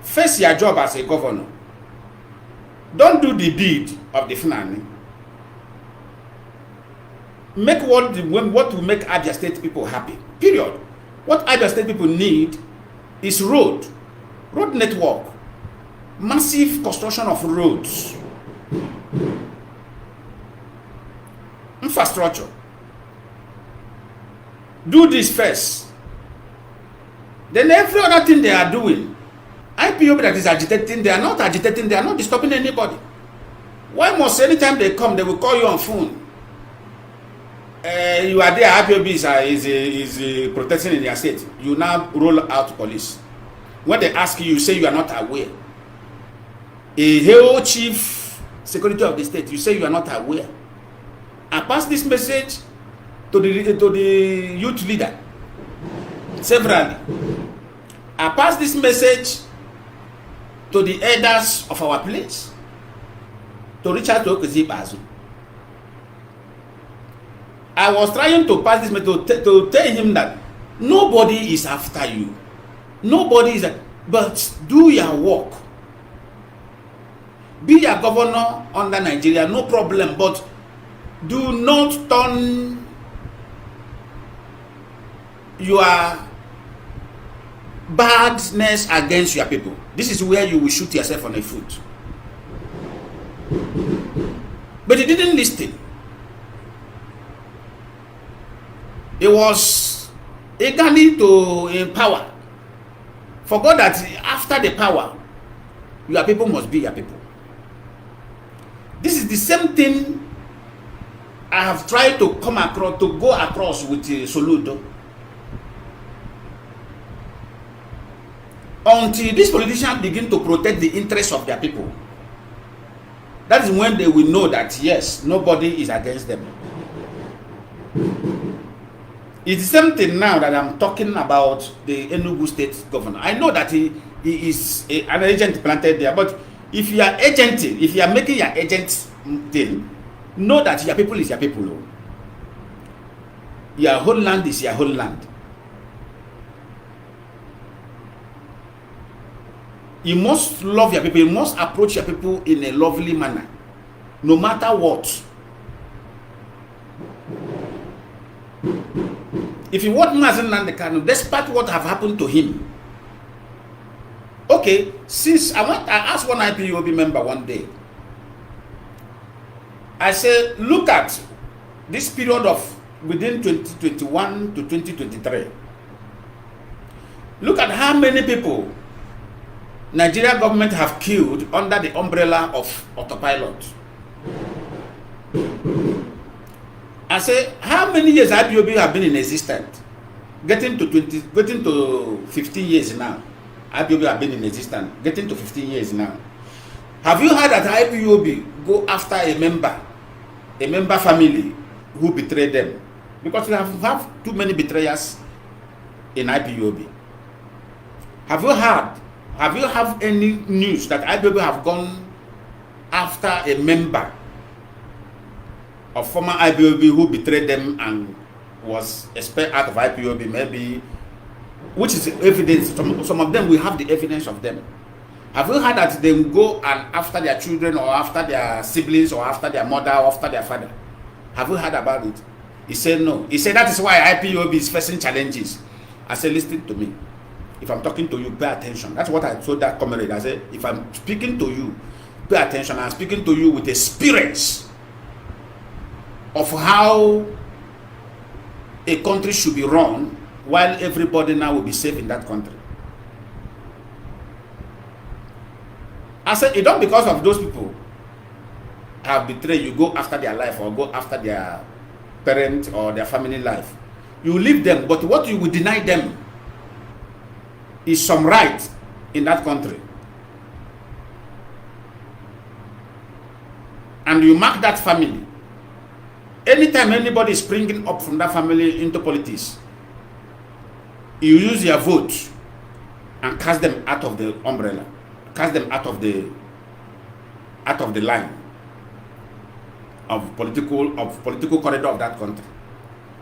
[SPEAKER 1] Face your job as a governor. Don't do the deed of the Fulani. Make what will make Abia State people happy. Period. What Abia State people need is road network, massive construction of roads, infrastructure. Do this first. Then every other thing they are doing, IPOB that is agitating, they are not agitating, they are not disturbing anybody. Why must anytime they come, they will call you on phone? You are there, IPOB is protecting in your state. You now roll out police. When they ask you, you say you are not aware. A whole chief security of the state, you say you are not aware. I pass this message to the youth leader severally. I pass this message to the elders of our place to reach out to Okosi Bazu. I was trying to pass this message to tell him that nobody is after you. Nobody is that. But do your work. Be a governor under Nigeria, no problem. But do not turn your badness against your people. This is where you will shoot yourself on the foot. But he didn't listen. He was eagerly to empower. Forgot that after the power, your people must be your people. This is the same thing I have tried to go across with Soludo. Until these politicians begin to protect the interests of their people, that is when they will know that yes, nobody is against them. It's the same thing now that I'm talking about the Enugu State governor. I know that he is an agent planted there, but if you are agenting, if you are making your agent thing, know that your people is your people. Your whole land is your whole land. You must love your people. You must approach your people in a lovely manner, no matter what. If you want Mazi Nnamdi Kanu, despite what have happened to him, okay, since I asked one IPOB member one day, I said, look at this period of within 2021 to 2023. Look at how many people Nigeria government have killed under the umbrella of autopilot. I say, how many years IPOB have been in existence? Getting to 15 years now. IPOB have been in existence. Getting to 15 years now. Have you heard that IPOB go after a member family who betrayed them? Because we have too many betrayers in IPOB. Have you have any news that IPOB have gone after a member of former IPOB who betrayed them and was expelled out of IPOB, maybe, which is evidence? Some of them, we have the evidence of them. Have you heard that they will go and after their children or after their siblings or after their mother or after their father? Have you heard about it? He said no. He said that is why IPOB is facing challenges. I said, listen to me. If I'm talking to you, pay attention. That's what I told that comrade. I said, if I'm speaking to you, pay attention. I'm speaking to you with experience of how a country should be run while everybody now will be safe in that country. I said, it don't because of those people have betrayed you, go after their life or go after their parent or their family life. You leave them, but what you will deny them is some right in that country. And you mark that family. Anytime anybody is springing up from that family into politics, you use your vote and cast them out of the umbrella, cast them out of the line of political corridor of that country.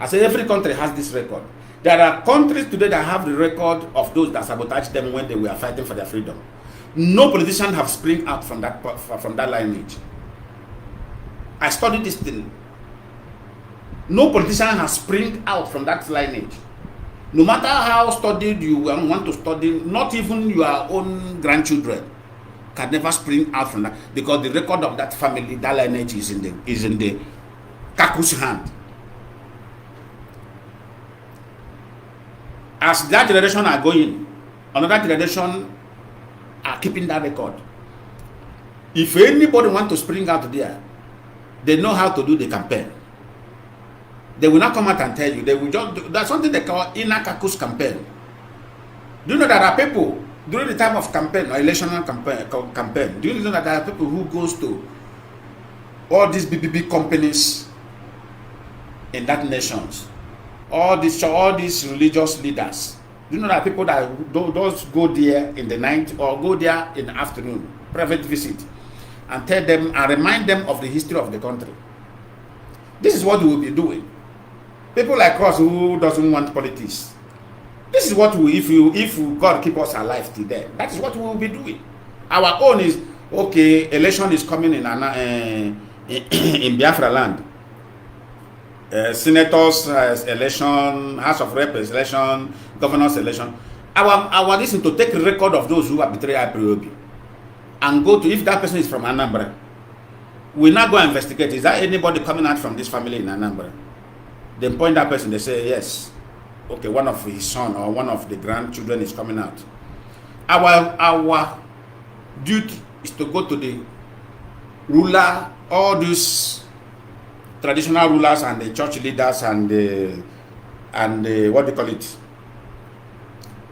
[SPEAKER 1] I say every country has this record. There are countries today that have the record of those that sabotaged them when they were fighting for their freedom. No politician have spring out from that lineage. I studied this thing. No politician has spring out from that lineage. No matter how studied you want to study, not even your own grandchildren can never spring out from that, because the record of that family, that lineage is in the Kaku's hand. As that generation are going, another generation are keeping that record. If anybody want to spring out there, they know how to do the campaign. They will not come out and tell you. They will just do, that's something they call inner Kaku's campaign. Do you know that there are people during the time of campaign or electional campaign? Do you know that there are people who goes to all these big companies in that nations? All these religious leaders. Do you know that people that those go there in the night or go there in the afternoon, private visit, and tell them and remind them of the history of the country? This is what we will be doing. People like us who doesn't want politics, This is what we, if God keep us alive today, that is what we will be doing. Our own is, okay, election is coming in Biafra land. Senators election, House of Reps election, governors election. Our listen to take record of those who have betrayed IPOB and go to, if that person is from Anambra, we now go and investigate. Is there anybody coming out from this family in Anambra? Then point that person, they say yes. Okay, one of his son or one of the grandchildren is coming out. Our duty is to go to the ruler, all these traditional rulers and the church leaders and the what do you call it,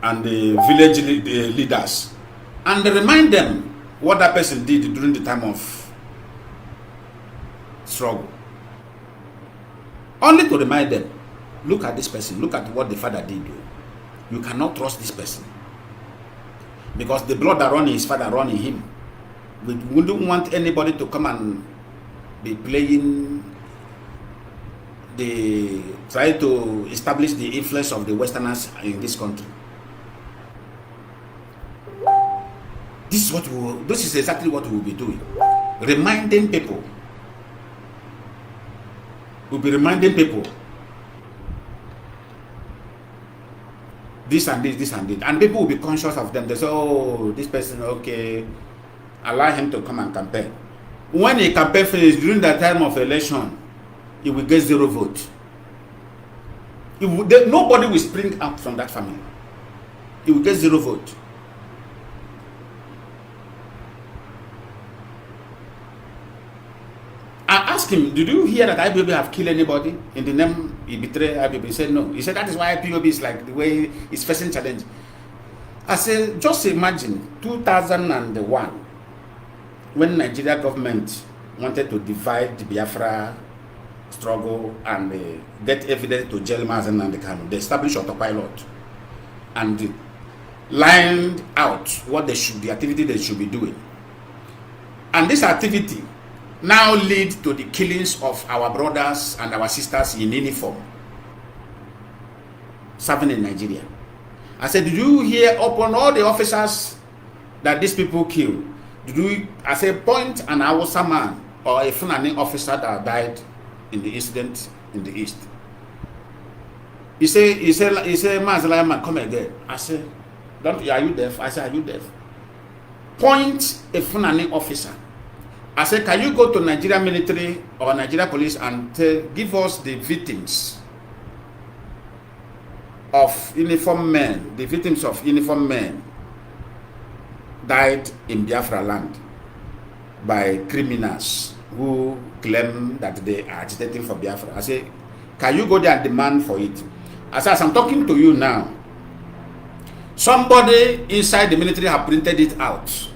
[SPEAKER 1] and the village leaders, and remind them what that person did during the time of struggle. Only to remind them, look at this person, look at what the father did. You cannot trust this person, because the blood that runs in his father runs in him. We wouldn't want anybody to come and be playing try to establish the influence of the Westerners in this country. This is exactly what we will be doing. Reminding people. We'll be reminding people this and this, this and this. And people will be conscious of them. They say, oh, this person, okay, allow him to come and campaign. When a campaign finishes during the time of election, he will get 0 vote. Nobody will spring up from that family. He will get 0 vote. I asked him, did you hear that IPOB have killed anybody in the name he betrayed IPOB? He said no. He said that is why IPOB is like the way it's facing challenge. I said, just imagine 2001 when Nigeria government wanted to divide the Biafra struggle and get evidence to jail Mazi Nnamdi Kanu. They established autopilot and lined out what the activity they should be doing. And this activity now lead to the killings of our brothers and our sisters in uniform serving in Nigeria. I said, did you hear upon all the officers that these people killed? I said, point an Hausa man or a Fulani officer that died in the incident in the east. He said, Mazi Lionman, come again. I said, are you deaf? I said, are you deaf? Point a Fulani officer. I said, can you go to Nigeria military or Nigeria police and give us the victims of uniformed men, the victims of uniformed men died in Biafra land by criminals who claim that they are agitating for Biafra. I said, can you go there and demand for it? I said, as I'm talking to you now, somebody inside the military have printed it out.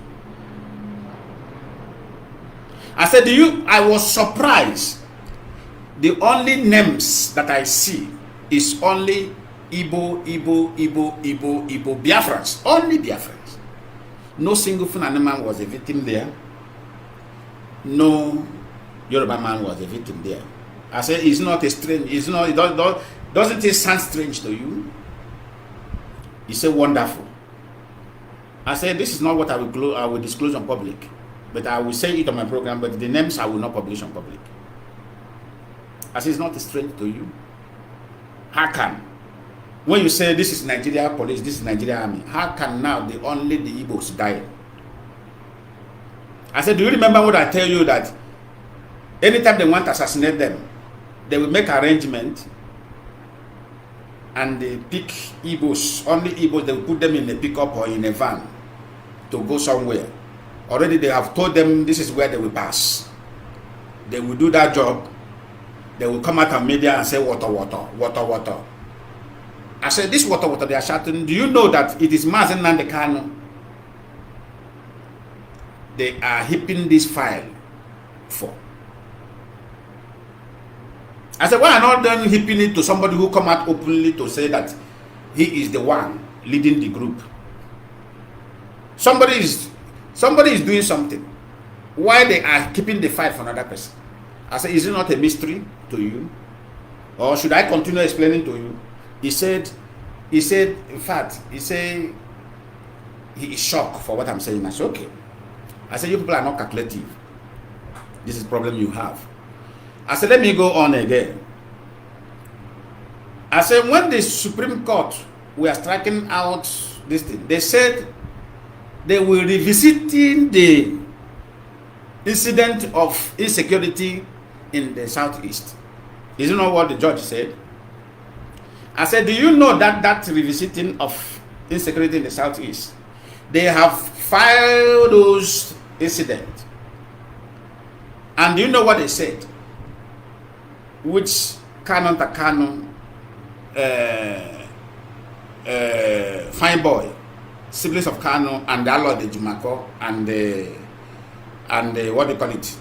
[SPEAKER 1] I said, I was surprised. The only names that I see is only Igbo Biafrans. Only Biafrans. No single Fulani man was a victim there. No Yoruba man was a victim there. I said, it's not a strange, doesn't it sound strange to you? He said, wonderful. I said, this is not what I will disclose on public. But I will say it on my program, but the names I will not publish on public. I say, it's not strange to you. How can? When you say this is Nigeria police, this is Nigeria army, how can now only the Igbos die? I said, do you remember what I tell you, that anytime they want to assassinate them, they will make arrangement and they pick Igbos, only Igbos, they will put them in a pickup or in a van to go somewhere. Already they have told them this is where they will pass. They will do that job. They will come out on media and say water, water, water, water. I said, this water, water they are shouting, do you know that it is Mazi Nnamdi Kanu? They are heaping this file for. I said, why are not then heaping it to somebody who come out openly to say that he is the one leading the group? Somebody is doing something. Why they are keeping the fight for another person? I said, is it not a mystery to you? Or should I continue explaining to you? He said, He said, in fact, he said he is shocked for what I'm saying. I said, okay. I said, you people are not calculative. This is the problem you have. I said, let me go on again. I said, when the Supreme Court were striking out this thing, they said they were revisiting the incident of insecurity in the southeast. Is you know what the judge said? I said, do you know that revisiting of insecurity in the southeast, they have filed those incidents, and do you know what they said? Which Kanu Kanu, fine boy, siblings of Kanu, and the Lord Jumako, and the what do you call it,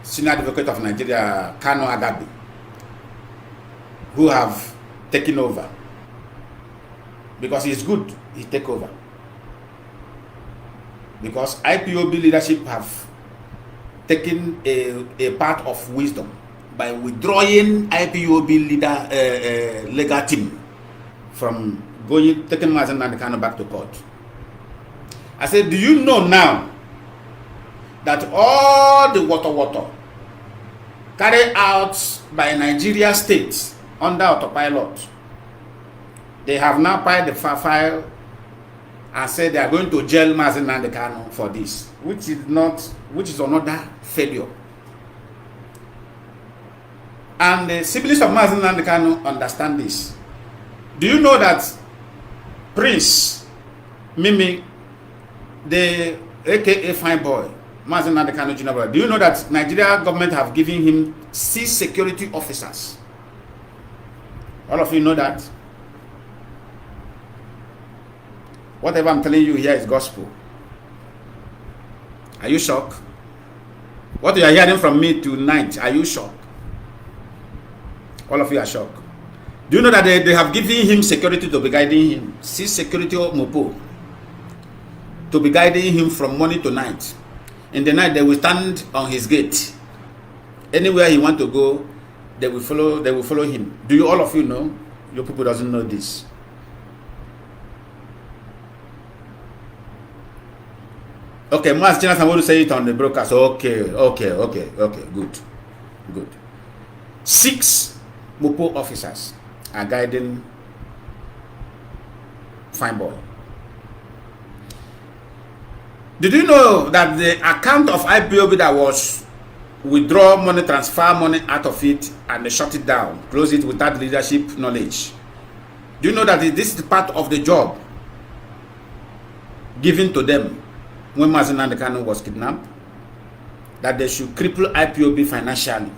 [SPEAKER 1] senior advocate of Nigeria, Kanu Agabi, who have taken over, because he's good, he take over, because IPOB leadership have taken a part of wisdom by withdrawing IPOB legal team from taking Mazi Nnamdi Kanu back to court. I said, do you know now that all the water carried out by Nigeria states under autopilot, they have now filed the file and said they are going to jail Mazi Nnamdi Kanu for this, which is another failure. And the siblings of Mazi Nnamdi Kanu understand this. Do you know that Prince Mimi, the aka fine boy, Mazi Nnamdi Kanu Jr., do you know that Nigeria government have given him 6 security officers? All of you know that. Whatever I'm telling you here is gospel. Are you shocked? What you are hearing from me tonight, are you shocked? All of you are shocked. Do you know that they have given him security to be guiding him? 6 security of Mopo to be guiding him from morning to night. In the night, they will stand on his gate. Anywhere he want to go, they will follow him. Do you all of you know? Your people doesn't know this. Okay, Mas Jonathan want to say it on the broadcast. Okay, good. 6 Mopo officers are guiding fine boy. Did you know that the account of IPOB that was withdraw money, transfer money out of it, and they shut it down, close it without leadership knowledge? Do you know that this is part of the job given to them when Mazi Nnamdi Kanu was kidnapped? That they should cripple IPOB financially,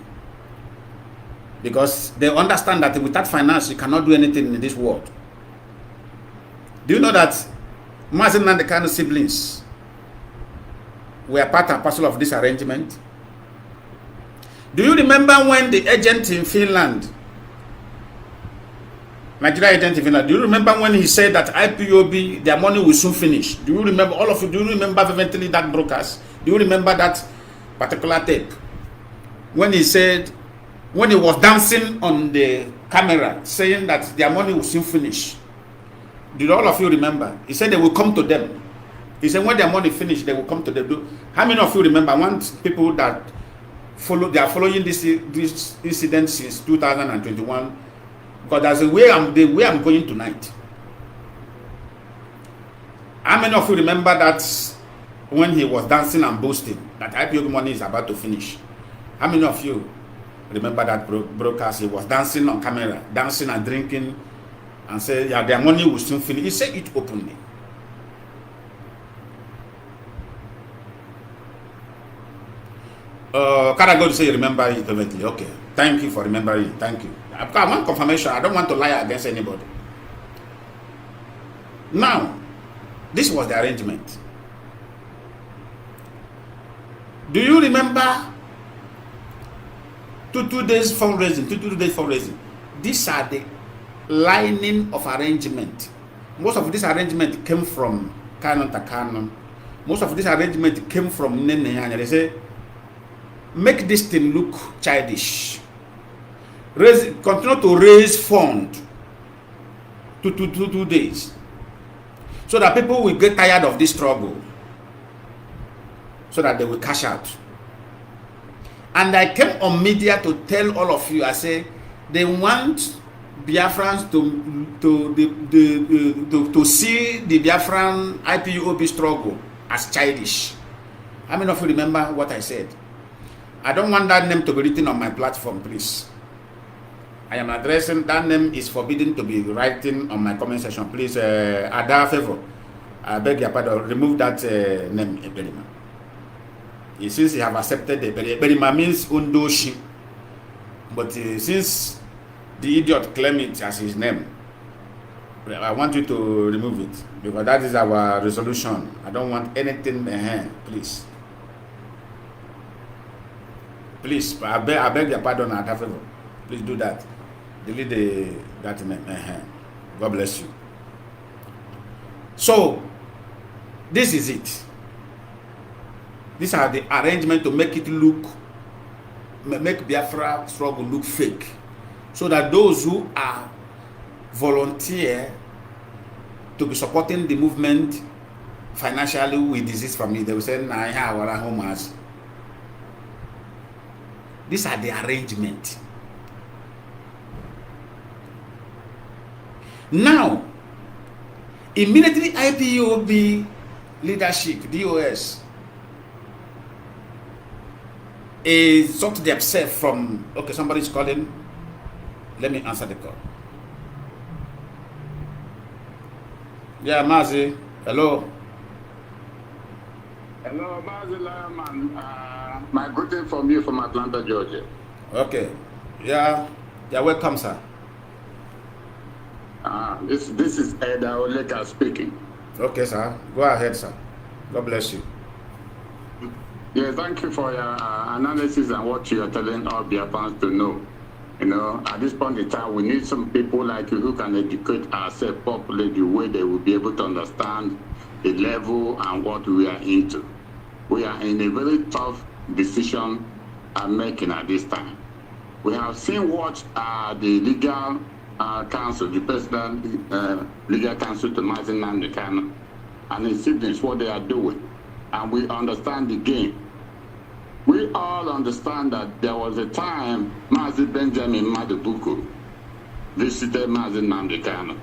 [SPEAKER 1] because they understand that without finance you cannot do anything in this world. Do you know that Mazi Nnamdi Kanu siblings were part and parcel of this arrangement? Do you remember when the agent in Finland, Nigeria agent in Finland, do you remember when he said that IPOB, their money will soon finish? Do you remember, all of you, do you remember vividly that broadcast? Do you remember that particular tape? When he said, when he was dancing on the camera, saying that their money will soon finish. Did all of you remember? He said they will come to them. He said when their money finish, they will come to them. How many of you remember? I want people that they are following this incident since 2021, because that's the way I'm going tonight. How many of you remember that when he was dancing and boasting that IPO money is about to finish? How many of you remember that broadcast? He was dancing on camera, dancing and drinking, and said, yeah, their money will soon finish. He said it openly. Can I go to say you remember it vividly? Okay. Thank you for remembering it. Thank you. I want confirmation. I don't want to lie against anybody. Now, this was the arrangement. Do you remember 2 days fundraising? These are the lining of arrangement. Most of this arrangement came from Kanu Kanu. Most of this arrangement came from Nene. They say, make this thing look childish. Continue to raise fund 2 days, so that people will get tired of this struggle, so that they will cash out. And I came on media to tell all of you, I say, they want Biafrans to see the Biafran IPOB struggle as childish. How many of you remember what I said? I don't want that name to be written on my platform, please. I am addressing, that name is forbidden to be writing on my comment section. Please, Ada favor, I beg your pardon, remove that name, Eberima. Since you have accepted Eberima means Undoshi, but since the idiot claimed it as his name, I want you to remove it, because that is our resolution. I don't want anything behind, please. Please, I beg your pardon, Ada favor. Please do that. Delete that name. God bless you. So, this is it. These are the arrangements to make it look, make Biafra struggle look fake, so that those who are volunteer to be supporting the movement financially with disease family, they will say, "Nah, our homes." These are the arrangements. Now, immediately IPOB leadership, DOS, is sort themselves from, okay, somebody's calling. Let me answer the call. Yeah, Mazi. Hello.
[SPEAKER 2] Hello, Mazi Lionman. My greeting from you from Atlanta, Georgia.
[SPEAKER 1] Okay. Yeah. Yeah, welcome, sir.
[SPEAKER 2] This is Eda Oleka speaking.
[SPEAKER 1] Okay, sir. Go ahead, sir. God bless you.
[SPEAKER 2] Yeah, thank you for your analysis and what you are telling all Biafrans to know. You know, at this point in time, we need some people like you who can educate ourselves properly the way they will be able to understand the level and what we are into. We are in a very tough decision making at this time. We have seen what the legal counsel, the president legal counsel to Mazi Nnamdi Kanu and his siblings, what they are doing. And we understand the game. We all understand that there was a time Mazi Benjamin Madubuku visited Mazi Nnamdi Kanu.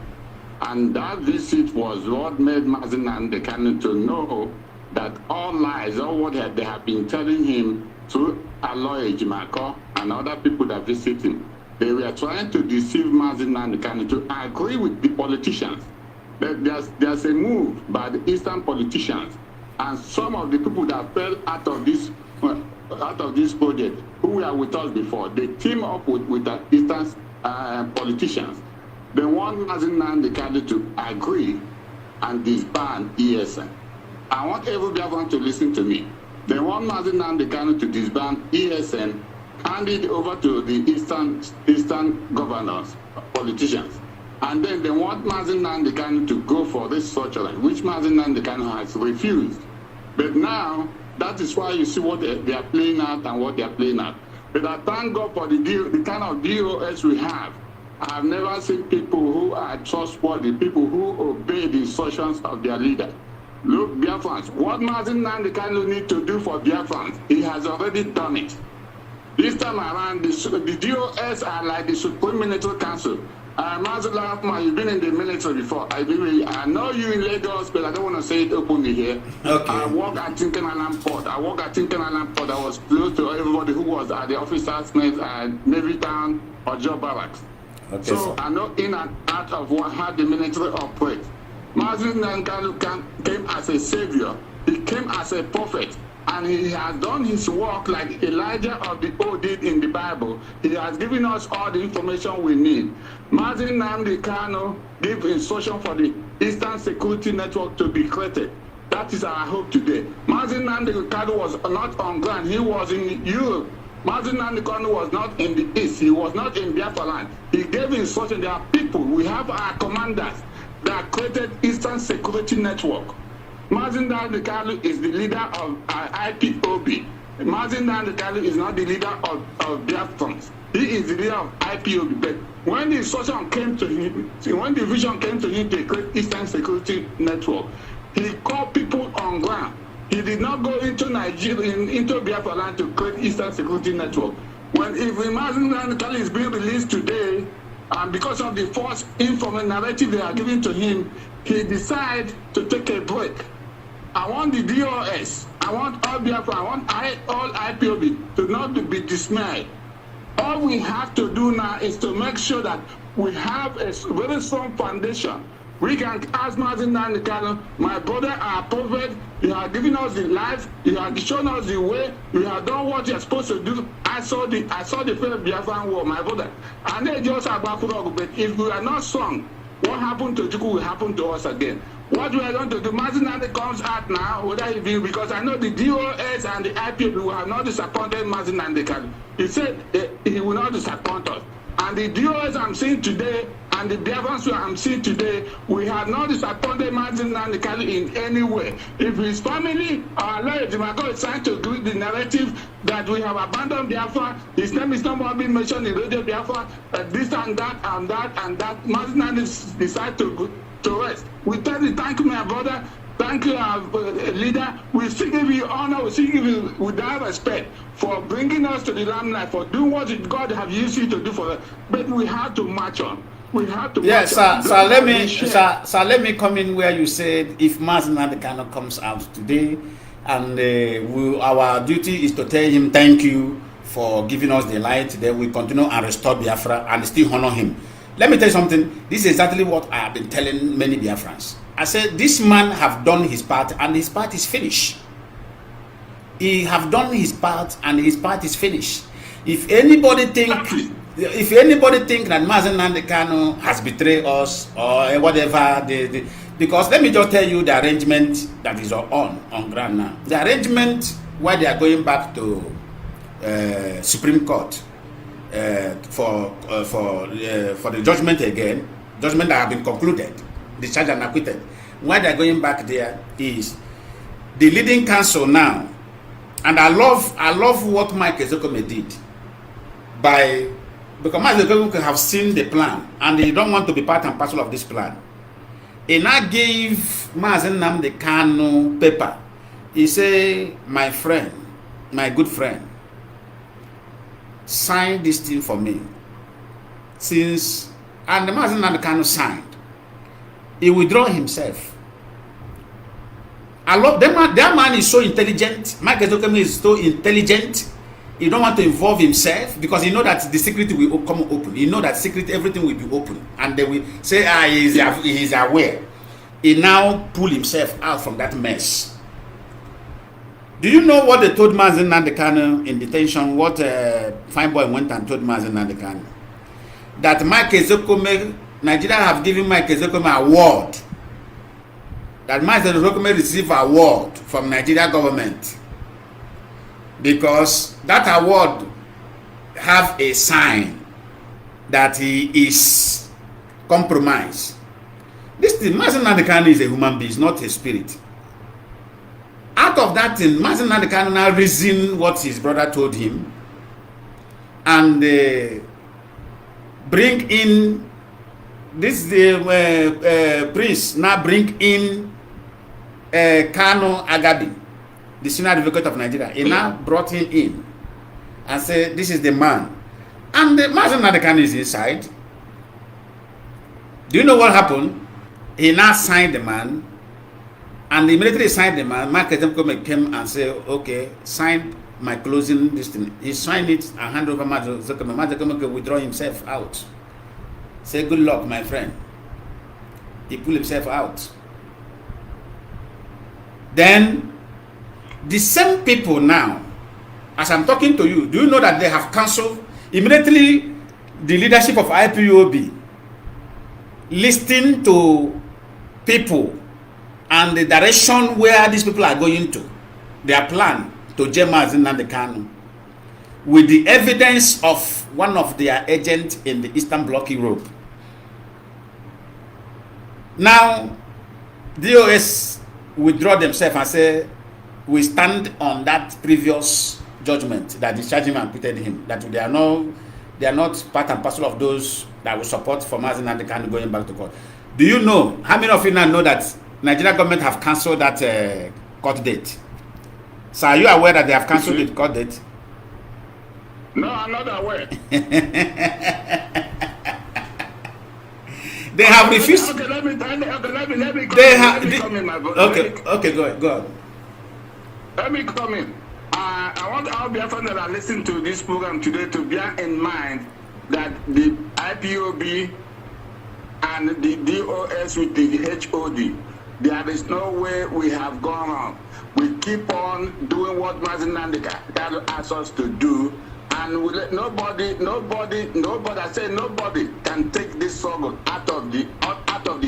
[SPEAKER 2] And that visit was what made Mazi Nnamdi Kanu to know that all lies, all what they have been telling him through Aloy Ejimako and other people that visit him, they were trying to deceive Mazi Nnamdi Kanu to agree with the politicians. There's a move by the Eastern politicians and some of the people that fell out of this project, who were with us before, they team up with the Eastern politicians. They want Mazi Nnamdi Kanu to agree and disband ESN. I want everyone to listen to me. They want Mazi Nnamdi Kanu to disband ESN, hand it over to the Eastern governors, politicians. And then they want Mazi Nnamdi Kanu to go for this Switzerland, which Mazi Nnamdi Kanu has refused. But now, that is why you see what they are playing out and what they are playing out. But I thank God for the kind of DOS we have. I have never seen people who are trustworthy, people who obey the instructions of their leader. Look, Biafrans, what Mazi Nnamdi Kanu need to do for Biafrans, he has already done it. This time around, the DOS are like the Supreme Military Council. Mazi Lionman, you've been in the military before. I know you in Lagos, but I don't want to say it openly here.
[SPEAKER 1] Okay.
[SPEAKER 2] I work at Tinkenaland Port. I was close to everybody who was at the officers' mess at Navy Town or Joe Barracks. Okay, so sir. I know in and out of how the military operates. Mazi Nnamdi Kanu came as a savior. He came as a prophet. And he has done his work like Elijah of the old did in the Bible. He has given us all the information we need. Mazi Nnamdi Kanu gave instruction for the Eastern Security Network to be created. That is our hope today. Mazi Nnamdi Kanu was not on ground. He was in Europe. Mazi Nnamdi Kanu was not in the East. He was not in Biafra land. He gave instruction. There are people. We have our commanders that created Eastern Security Network. Mazi Nnamdi Kanu is the leader of IPOB. Mazi Nnamdi Kanu is not the leader of Biafrans. He is the leader of IPOB. But when the instruction came to him, when the vision came to him to create Eastern Security Network, he called people on ground. He did not go into Nigeria, into Biafra land to create Eastern Security Network. When if Mazi Nnamdi Kanu is being released today, and because of the false information narrative they are giving to him, he decided to take a break. I want the DOS, I want all Biafra, I want all IPOB to not to be dismayed. All we have to do now is to make sure that we have a very strong foundation. We can ask Mazi Nnamdi Kanu, my brother, our prophet, you have given us the life, you have shown us the way, you have done what you are supposed to do. I saw the first Biafran war, my brother. And they just about but if we are not strong, what happened to Juku will happen to us again. What we are going to do, Mazi Nnamdi comes out now, whether he be, because I know the DOS and the IPOB will have not disappointed Mazi Nnamdi Kanu. He said he will not disappoint us. And the DOS I'm seeing today and the Biafrans I'm seeing today, we have not disappointed Mazi Nnamdi Kanu in any way. If his family or lawyer Dimago is trying to agree the narrative that we have abandoned Biafra, his name is not more being mentioned in Radio Biafra, this and that and that and that, Mazi Nnamdi decide to rest. We tell you, thank you, my brother. Thank you, our leader. We still give you honor. We still give you with that respect for bringing us to the limelight, for doing what God have used you to do for us. But we have to march on. We have to.
[SPEAKER 1] Yes, sir. Let me come in where you said if Mazi Nnamdi Kanu comes out today, and our duty is to tell him thank you for giving us the light. Then we continue and restore Biafra and still honor him. Let me tell you something. This is exactly what I have been telling many Biafrans. I said, this man have done his part and his part is finished. He have done his part and his part is finished. If anybody think that Mazi Nnamdi Kanu has betrayed us or whatever, because let me just tell you the arrangement that is on ground now. The arrangement where they are going back to Supreme Court for the judgment again, judgment that have been concluded, discharged and acquitted. Why they are going back there is the leading counsel now, and I love what Mike Ezekome did because Mike Ezekome have seen the plan and he don't want to be part and parcel of this plan. He now gave Mazi Nnamdi Kanu paper. He say, my friend, my good friend, sign this thing for me. And the Mazi Nnamdi Kanu signed. He withdraw himself. I love that man is so intelligent. Mike Ezekome is so intelligent. He don't want to involve himself because he know that the secret will come open. He know that secret, everything will be open. And they will say, he is aware. He now pull himself out from that mess. Do you know what they told Mazi Nnamdi Kanu in detention? What Fine Boy went and told Mazi Nnamdi Kanu? That Mike Ezekome, Nigeria have given Mike Ezekome an award. That Mazi Ezekome receive an award from Nigeria government because that award have a sign that he is compromised. This thing, Mazi Nnamdi Kanu is a human being, not a spirit. Out of that thing, Mazi Nnamdi Kanu now reason what his brother told him and bring in this prince now bring in Kanu Agabi, the senior advocate of Nigeria. He now brought him in and said, this is the man. And Mazi Nnamdi Kanu is inside. Do you know what happened? He now signed the man. And immediately signed the man. Mike Ezekome came and said, okay, sign my closing this thing. He signed it and hand over Mazi Ezekome. Mazi Ezekome could withdraw himself out. Say, good luck, my friend. He pulled himself out. Then, the same people now, as I'm talking to you, do you know that they have cancelled immediately the leadership of IPOB listening to people and the direction where these people are going to, their plan to jail Mazi Nnamdi Kanu with the evidence of one of their agents in the Eastern Bloc Europe. Now, DOS withdraw themselves and say, we stand on that previous judgment that discharged him and acquitted him, that they are not part and parcel of those that will support for Mazi Nnamdi Kanu going back to court. Do you know, how many of you now know that Nigeria government have cancelled that court date? So are you aware that they have cancelled the court date?
[SPEAKER 2] No, I'm not aware.
[SPEAKER 1] They have refused.
[SPEAKER 2] Okay, let me come in, my brother.
[SPEAKER 1] Okay, go ahead.
[SPEAKER 2] Let me come in. I want our Biafrans that are listening to this program today to bear in mind that the IPOB and the DOS with the HOD, there is no way we have gone on. We keep on doing what Mazi Nnamdi Kanu asks us to do, and we let nobody can take this struggle out of the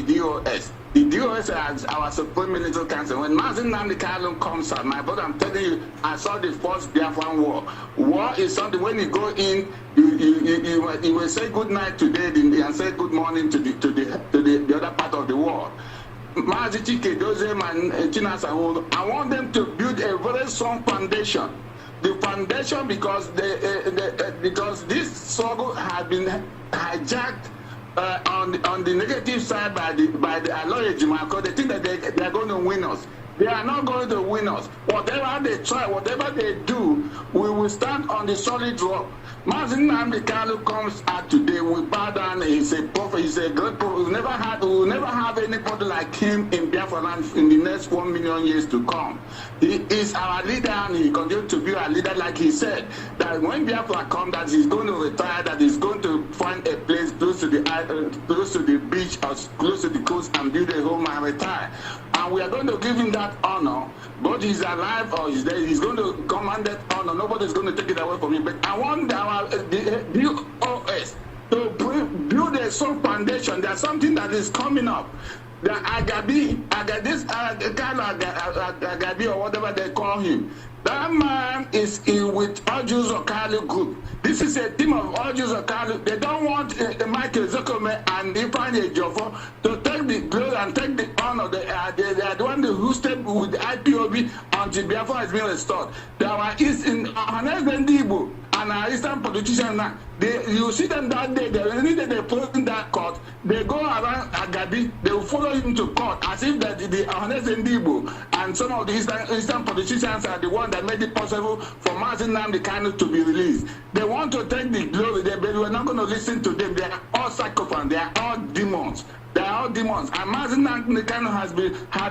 [SPEAKER 2] DOS. The DOS as our Supreme Military Council. When Mazi Nnamdi Kanu comes out, my brother, I'm telling you, I saw the first Biafran war. War is something, when you go in, you will say good night today and say good morning to the other part of the world. Mazi Chike, Joseph, and Chinasa, I want them to build a very strong foundation. The foundation, because because this struggle has been hijacked on the negative side by the Aloye Jimako. They think that they are going to win us. They are not going to win us. Whatever they try, whatever they do, we will stand on the solid rock. Mazi Nnamdi Kanu comes out today. We bow down. He's a prophet. He's a great prophet. We will never have anybody like him in Biafra land in the next 1 million years to come. He is our leader, and he continues to be our leader, like he said, that when Biafra comes, that he's going to retire, that he's going to find a place close to the beach or close to the coast and build a home and retire. And we are going to give him that honor. But he's alive or he's dead, he's going to command that honor. Nobody's going to take it away from him. But I want our DOS to build a strong foundation. There's something that is coming up. The Agabi or whatever they call him. That man is with Ojus Okalu group. This is a team of Ojus Okalu. They don't want Michael Zokome and Ifeanyi Ejiofor to take the glory and take the honor. They are the one who stayed with the IPOB until Biafra has been restored. There are East in Ndibo and our Eastern politicians now. You see them that day, they put in that court, they go around Agabi, they will follow him to court as if that the Ndibo and some of the Eastern politicians are the ones that made it possible for Mazi Nnamdi Kanu to be released. They want to take the glory, but we're not going to listen to them. They are all psychopaths, they are all demons. They are all demons. And Mazi Nnamdi Kanu has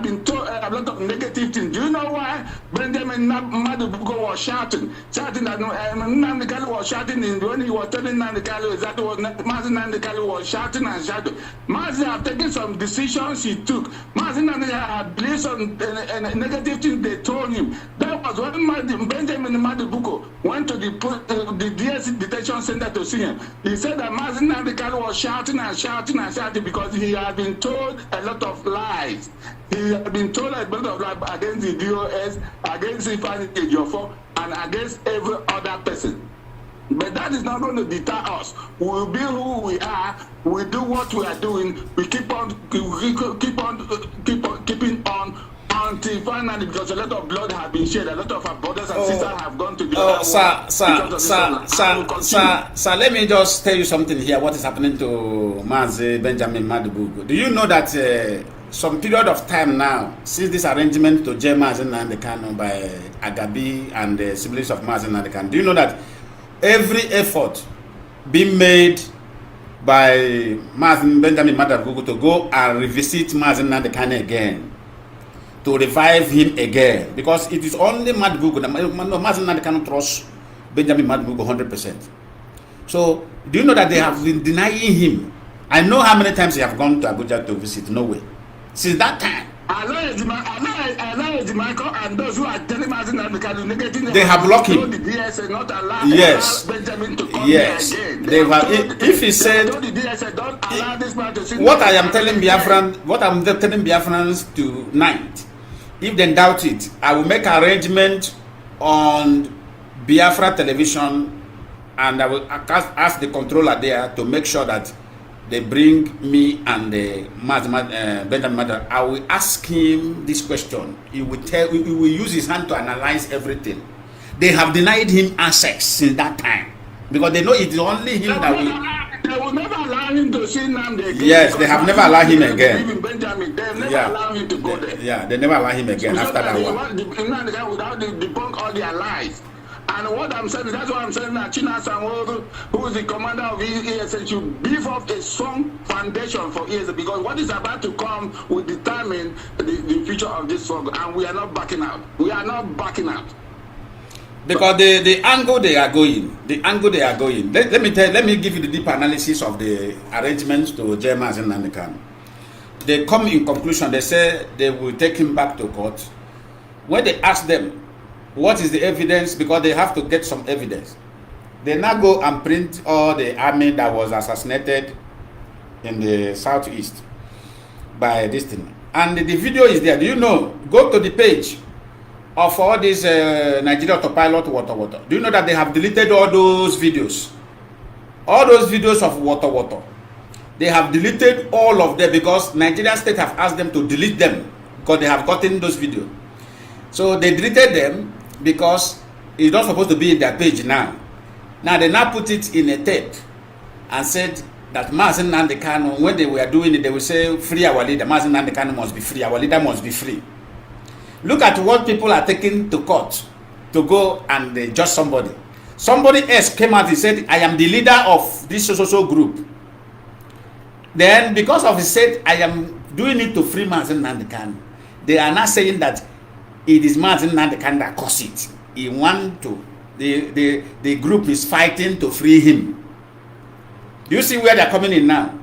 [SPEAKER 2] been told a lot of negative things. Do you know why Benjamin Madubuko was shouting that Nnamdi Kanu was shouting when he was telling Nnamdi Kanu exactly what Mazi Nnamdi Kanu was shouting and shouting. Mazi have taken some decisions he took. Mazi Nnamdi had placed on negative things they told him. That was when Benjamin Madubuko went to the DSC detention center to see him. He said that Mazi Nnamdi Kanu was shouting and shouting and shouting because he had been told a lot of lies. He had been told a lot of lies against the DOS, against Ifeanyi Ejiofor, and against every other person. But that is not going to deter us. We will be who we are. We do what we are doing. We keep on keeping on until finally, because a lot of blood has been shed, a lot of our brothers and sisters have gone to the other
[SPEAKER 1] Sir, let me just tell you something here. What is happening to Mazi Benjamin Madubuko? Do you know that some period of time now, since this arrangement to jail Mazi Nnamdi Kanu by Agabi and the siblings of Mazi Nnamdi Kanu, do you know that every effort being made by Mazi Benjamin Madubuko to go and revisit Mazi Nnamdi Kanu again, to revive him again, because it is only Madubuko that Mazi Nnamdi Kanu trusts Benjamin Madubuko 100%. So, do you know that they have been denying him? I know how many times he have gone to Abuja to visit. No way. Since that time. And those who are telling Mazi Nnamdi Kanu negative, they have blocked him. The DSA not allowed Benjamin to come here again. If he said,
[SPEAKER 2] the DSA don't allow this man to see
[SPEAKER 1] what I'm telling Biafrans tonight, if they doubt it, I will make arrangement on Biafra television, and I will ask the controller there to make sure that they bring me and Benjamin Madubuko. I will ask him this question. He will use his hand to analyze everything. They have denied him access since that time because they know it's only him that will.
[SPEAKER 2] They will never allow him to see Nnamdi again.
[SPEAKER 1] Yes, they have never allowed him again.
[SPEAKER 2] Benjamin, they never allow him to go there.
[SPEAKER 1] Yeah, they never allow him again after that one.
[SPEAKER 2] Nnamdi Kanu without debunk all their lies. And what I'm saying, that's what I'm saying that China Sanwo, who is the commander of ESN, should beef up a strong foundation for ESN, because what is about to come will determine the future of this struggle, and we are not backing out. We are not backing out.
[SPEAKER 1] Because the angle they are going, let me give you the deep analysis of the arrangements to Mazi Nnamdi Kanu. They come in conclusion, they say they will take him back to court. When they ask them, what is the evidence? Because they have to get some evidence. They now go and print all the army that was assassinated in the southeast by this thing. And the video is there. Do you know? Go to the page of all these Nigeria autopilot water. Do you know that they have deleted all those videos? All those videos of water. They have deleted all of them because Nigeria state have asked them to delete them because they have gotten those videos. So they deleted them because it's not supposed to be in their page now. Now they now put it in a tape and said that Mazi Nnamdi Kanu, when they were doing it, they will say, free our leader. Mazi Nnamdi Kanu must be free. Our leader must be free. Look at what people are taking to court to go and judge somebody. Somebody else came out and said, I am the leader of this social group. Then because of he said, I am doing it to free Mazi Nnamdi Kanu, they are now saying that it is Mazi Nnamdi Kanu that caused it. He want to, the group is fighting to free him. You see where they're coming in now.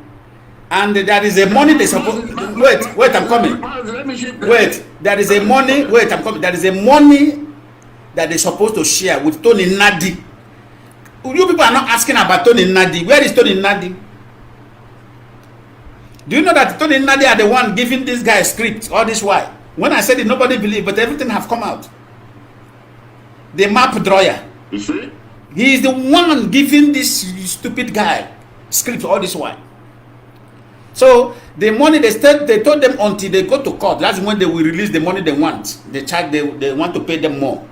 [SPEAKER 1] And there is a money they supposed, wait, I'm coming. Wait, there is a money, I'm coming. There is a money that they're supposed to share with Tony Nnadi. You people are not asking about Tony Nnadi. Where is Tony Nnadi? Do you know that Tony Nnadi are the one giving this guy a script all this while? When I said it, nobody believed, but everything have come out. The map drawer.
[SPEAKER 2] You see?
[SPEAKER 1] He is the one giving this stupid guy script all this while. So the money they told them until they go to court, that's when they will release the money they want. They charge they want to pay them more.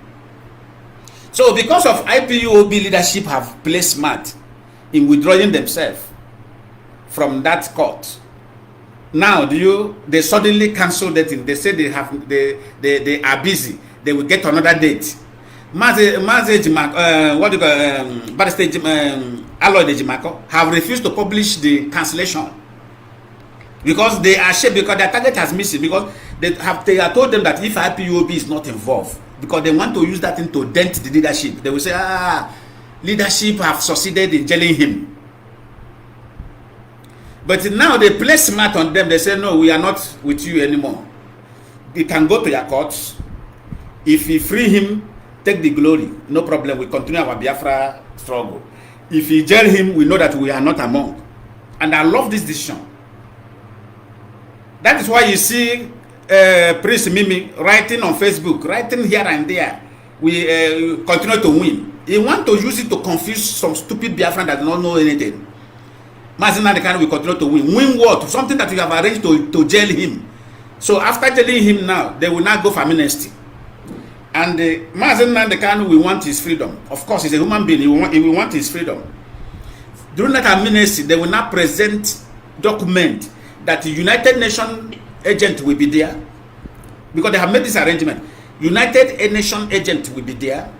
[SPEAKER 1] So because of IPOB leadership have played smart in withdrawing themselves from that court. Now they suddenly cancel that thing. They say they are busy. They will get another date. Aloy have refused to publish the cancellation because they are ashamed, because their target has missed it, because they have told them that if IPOB is not involved, because they want to use that thing to dent the leadership. They will say, leadership have succeeded in jailing him. But now they play smart on them. They say, no, we are not with you anymore. You can go to your courts. If you free him, take the glory. No problem. We continue our Biafra struggle. If you jail him, we know that we are not among. And I love this decision. That is why you see Prince Mimi writing on Facebook, writing here and there. We continue to win. He want to use it to confuse some stupid Biafran that do not know anything. Mazi Nnamdi Kanu will continue to win. Win what? Something that you have arranged to jail him. So after jailing him now, they will not go for amnesty. And Mazi Nnamdi Kanu will want his freedom. Of course, he's a human being. He will want his freedom. During that amnesty, they will not present document that the United Nations agent will be there. Because they have made this arrangement. United Nations agent will be there.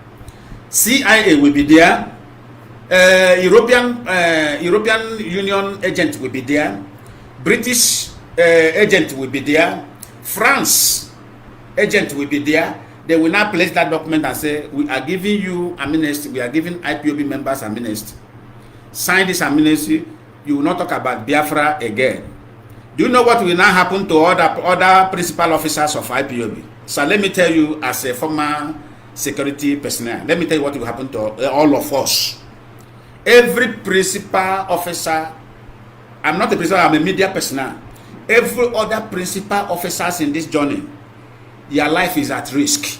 [SPEAKER 1] CIA will be there. European Union agent will be there. British agent will be there. France agent will be there. They will now place that document and say, we are giving you amnesty. We are giving IPOB members amnesty. Sign this amnesty. You will not talk about Biafra again. Do you know what will now happen to other principal officers of IPOB? So let me tell you, as a former security personnel, let me tell you what will happen to all of us. Every principal officer, I'm not a principal, I'm a media personnel. Every other principal officers in this journey, your life is at risk.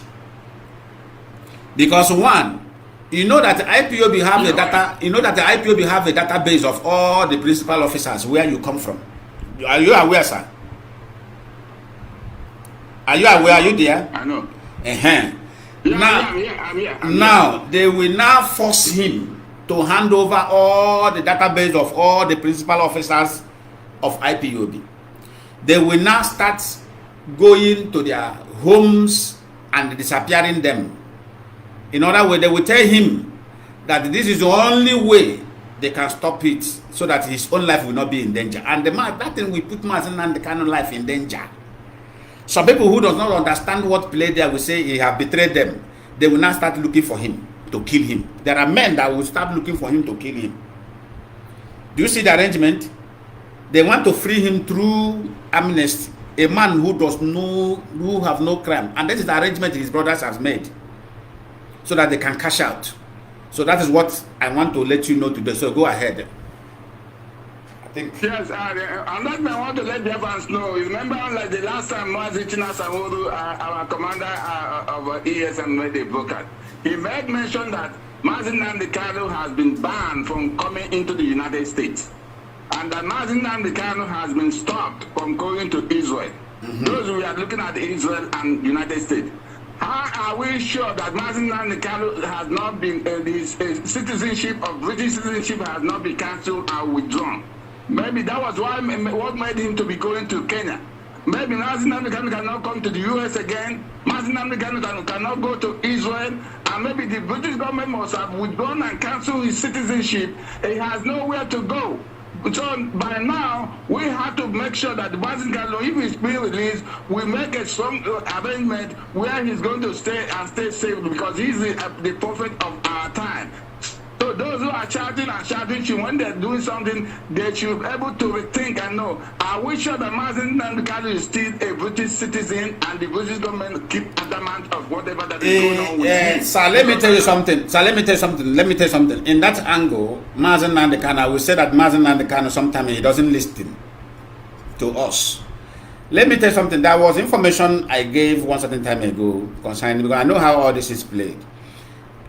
[SPEAKER 1] Because one, you know that the IPOB have the data, you know that the IPOB have a database of all the principal officers where you come from. Are you aware, sir? Are you aware? Are you there?
[SPEAKER 2] I know.
[SPEAKER 1] Now they will now force him to hand over all the database of all the principal officers of IPOB. They will now start going to their homes and disappearing them. In other words, they will tell him that this is the only way they can stop it so that his own life will not be in danger. And that thing will put Mazi Nnamdi Kanu life in danger. Some people who do not understand what play there will say he have betrayed them. They will now start looking for him to kill him. There are men that will start looking for him to kill him. Do you see the arrangement? They want to free him through amnesty. A man who have no crime. And this is the arrangement his brothers have made so that they can cash out. So that is what I want to let you know today. So go ahead. I think.
[SPEAKER 2] Yes, another thing I want to let Biafrans know. You remember, like the last time Mazi Nnamdi, our commander of ESM, made a broadcast. He made mention that Mazi Nnamdi Kanu has been banned from coming into the United States, and that Mazi Nnamdi Kanu has been stopped from going to Israel. Those who are looking at Israel and United States. How are we sure that Mazi Nnamdi Kanu has not been, his citizenship of British citizenship has not been cancelled or withdrawn? Maybe that was what made him to be going to Kenya. Maybe Mazi Nnamdi Kanu cannot come to the US again. Mazi Nnamdi Kanu cannot go to Israel. And maybe the British government must have withdrawn and cancelled his citizenship. He has nowhere to go. So by now, we have to make sure that Mazi Kanu, if he's being released, we make a strong arrangement where he's going to stay and stay safe, because he's the prophet of our time. So those who are shouting and shouting, when they're doing something, they should be able to rethink and know, are we sure that Mazi Nnamdi Kanu is still a British citizen and the British government keep adamant of whatever that is going on with him?
[SPEAKER 1] So let me tell you something. In that angle, Mazi Nnamdi Kanu, I will say that Mazi Nnamdi Kanu sometimes he doesn't listen to us. Let me tell you something. There was information I gave one certain time ago concerning, because I know how all this is played.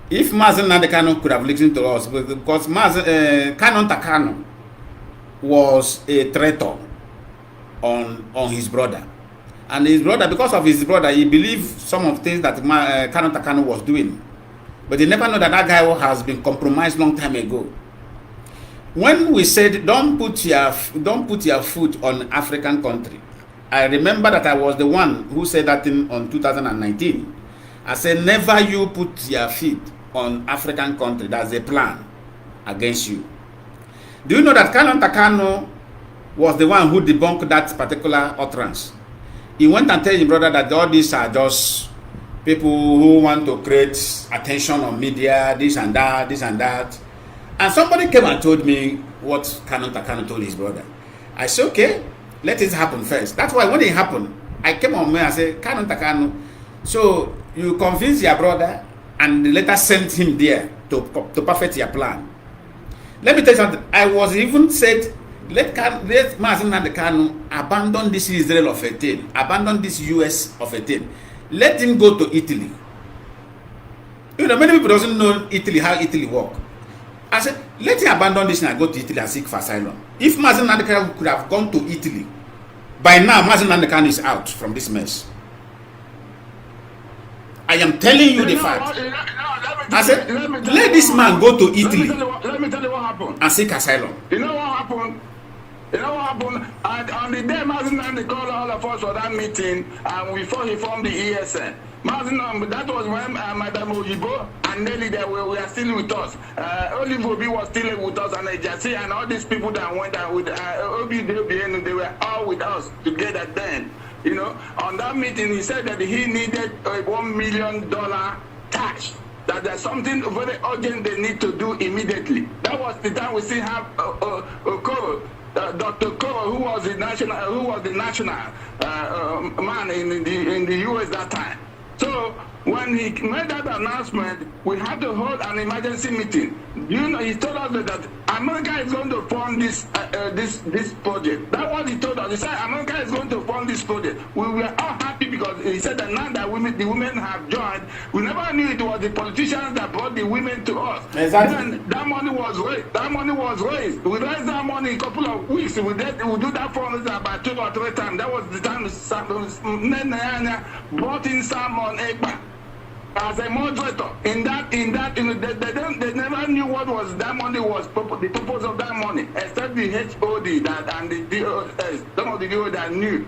[SPEAKER 1] If Mazi Nnamdi Kanu could have listened to us, because Kanu was a traitor on his brother. And his brother, because of his brother, he believed some of the things that Kanu was doing. But he never know that that guy has been compromised long time ago. When we said, don't put your foot on African country, I remember that I was the one who said that thing on 2019. I said, never you put your feet on African country. That's a plan against you. Do you know that Kanu was the one who debunked that particular utterance? He went and told his brother that all these are just people who want to create attention on media, this and that, this and that. And somebody came and told me what Kanu told his brother. I said, okay, let it happen first. That's why when it happened, I came on me and said, Kanu, so you convinced your brother and later sent him there to perfect your plan. Let me tell you something. I was even said, let Mazi Nnamdi Kanu abandon this Israel of a thing, abandon this US of a thing. Let him go to Italy. You know, many people doesn't know Italy, how Italy work. I said, let him abandon this and go to Italy and seek for asylum. If Mazi Nnamdi Kanu could have gone to Italy, by now Mazi Nnamdi Kanu is out from this mess. I am telling you the fact. I said, let this man go to Italy.
[SPEAKER 2] Let me tell you what happened.
[SPEAKER 1] And seek asylum.
[SPEAKER 2] You know what happened? And on the day Mazi Nnamdi called all of us for that meeting, and before he formed the ESN, Mazi Nnamdi, that was when Madam Ojibo and Nelly, they were still with us. Olive Obi was still with us, and Ejasi and all these people that went out with Obi, they were all with us together then. You know, on that meeting, he said that he needed $1 million cash. That there's something very urgent they need to do immediately. That was the time we still have Dr. Koro, who was the national man in the US that time. So when he made that announcement, we had to hold an emergency meeting. You know, he told us that America is going to fund this project. That's what he told us. He said America is going to fund this project. We were all happy because he said that now that the women have joined. We never knew it was the politicians that brought the women to us.
[SPEAKER 1] Exactly.
[SPEAKER 2] Then that money was raised. We raised that money in a couple of weeks. We do that fundraiser about 2 or 3 times. That was the time Nene brought in Salmon Ekpa. as a moderator in that they never knew what was that money was, the purpose of that money, except the HOD that and the DOS, some of the DOS that knew.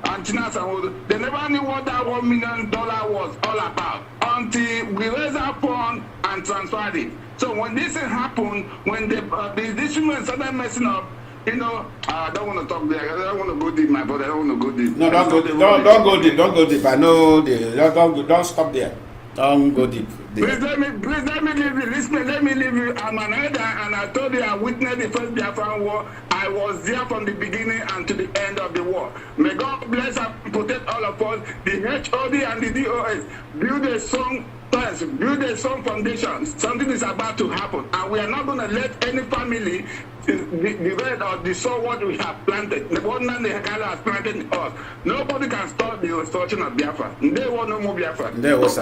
[SPEAKER 2] And they never knew what that $1 million was all about until we raised our fund and transferred it. So when this thing happened, when this woman started messing up, you know, I don't want to talk there. I don't want to go deep, my brother. I don't want to go deep.
[SPEAKER 1] No, don't go deep. Don't go deep. Don't go deep. I know don't stop there. Don't go deep.
[SPEAKER 2] Please let me leave you. Listen, let me leave you. I'm an elder, and I told you I witnessed the first Biafran war. I was there from the beginning and to the end of the war. May God bless and protect all of us. The HOD and the DOS build a strong first, build a strong foundation. Something is about to happen, and we are not going to let any family divide or destroy what we have planted. What man the Hekala has planted in us. Nobody can stop the destruction of Biafra. They want no more Biafra.
[SPEAKER 1] There was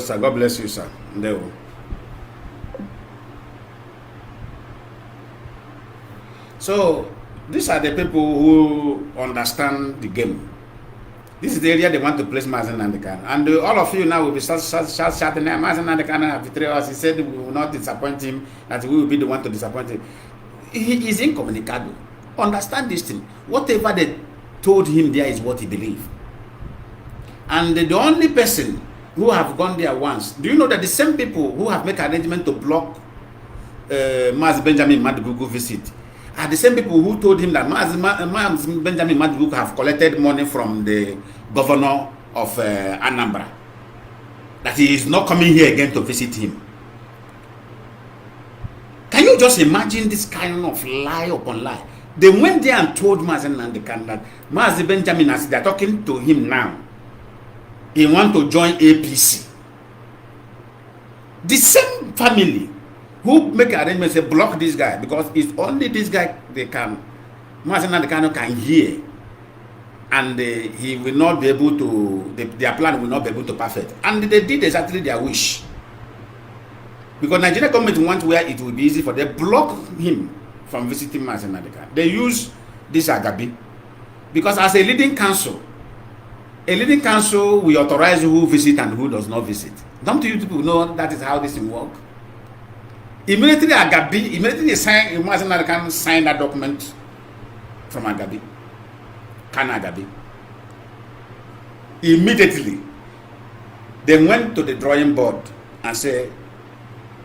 [SPEAKER 1] sir. God bless you, sir. There was. So these are the people who understand the game. This is the area they want to place Mazi Nnamdi Kanu. And all of you now will be shouting, Mazi Nnamdi Kanu have betrayed us. He said we will not disappoint him, that we will be the one to disappoint him. He is incommunicado. Understand this thing. Whatever they told him there is what he believed. And the only person who have gone there once, do you know that the same people who have made arrangement to block Mazi Benjamin Madugu visit are the same people who told him that Mazi Benjamin Madugu have collected money from the governor of Anambra, that he is not coming here again to visit him. Can you just imagine this kind of lie upon lie? They went there and told Mazi Nnamdi Kanu that Mazi Benjamin, as they are talking to him now, he want to join APC. The same family who make arrangements say block this guy because it's only this guy they can, Mazi Nnamdi Kanu can hear, and he will not be able to, their plan will not be able to perfect. And they did exactly their wish. Because Nigerian government wants where it will be easy for them, block him from visiting Mazi Nnamdi Kanu. They use this Agabi. Because as a leading council will authorize who visit and who does not visit. Don't you people know that is how this thing works? Immediately Mazi Nnamdi Kanu signed that document from Agabi. Kanu Agabi. Immediately, they went to the drawing board and said,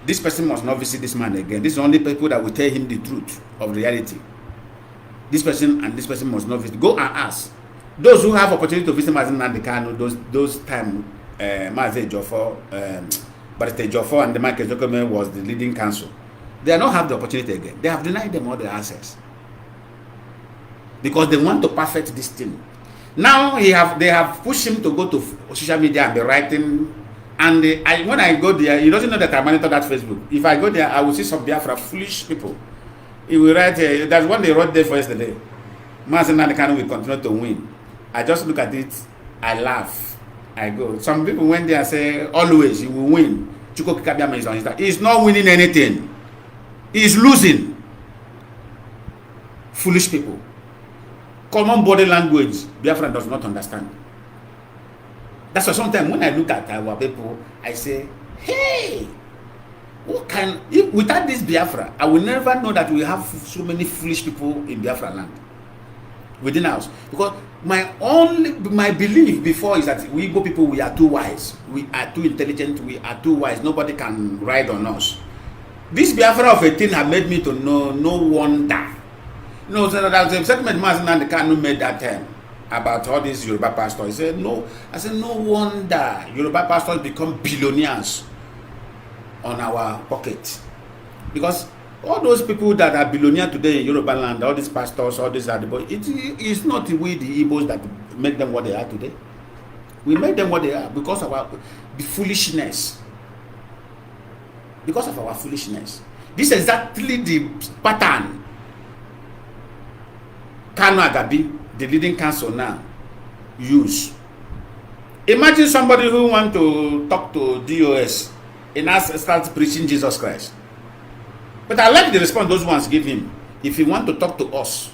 [SPEAKER 1] this person must not visit this man again. This is the only people that will tell him the truth of reality. This person and this person must not visit. Go and ask. Those who have opportunity to visit Mazi Nnamdi Kanu, those time, Mazi Jofo, Barrister Jofo and the Michael Jokome was the leading counsel. They have not have the opportunity again. They have denied them all the access. Because they want to perfect this thing. Now they have pushed him to go to social media and be writing. And when I go there, he doesn't know that I monitor that Facebook. If I go there, I will see some Biafra foolish people. He will write, that's what they wrote there for yesterday. Mazi Nnamdi Kanu will continue to win. I just look at it, I laugh, I go. Some people went there and say, always, he will win. Chuko Kikabiama is on his side. He's not winning anything. He's losing. Foolish people. Common body language, Biafra does not understand. That's why sometimes when I look at our people, I say, hey, without this Biafra, I will never know that we have so many foolish people in Biafra land, within us. Because my belief before is that we Igbo people, we are too wise, we are too intelligent, we are too wise, nobody can ride on us. This Biafra of a thing have made me to know, no wonder. You know, so that the settlement Mazi Nnamdi Kanu made that time about all these Yoruba pastors. He said, no. I said, no wonder Yoruba pastors become billionaires on our pocket. Because all those people that are billionaires today in Yoruba land, all these pastors, all these other boys, it is not we the Igbos that make them what they are today. We make them what they are because of our foolishness. Because of our foolishness. This is exactly the pattern Kanu Agabi, the leading counsel now, use. Imagine somebody who want to talk to DOS and starts preaching Jesus Christ. But I like the response those ones give him. If you want to talk to us,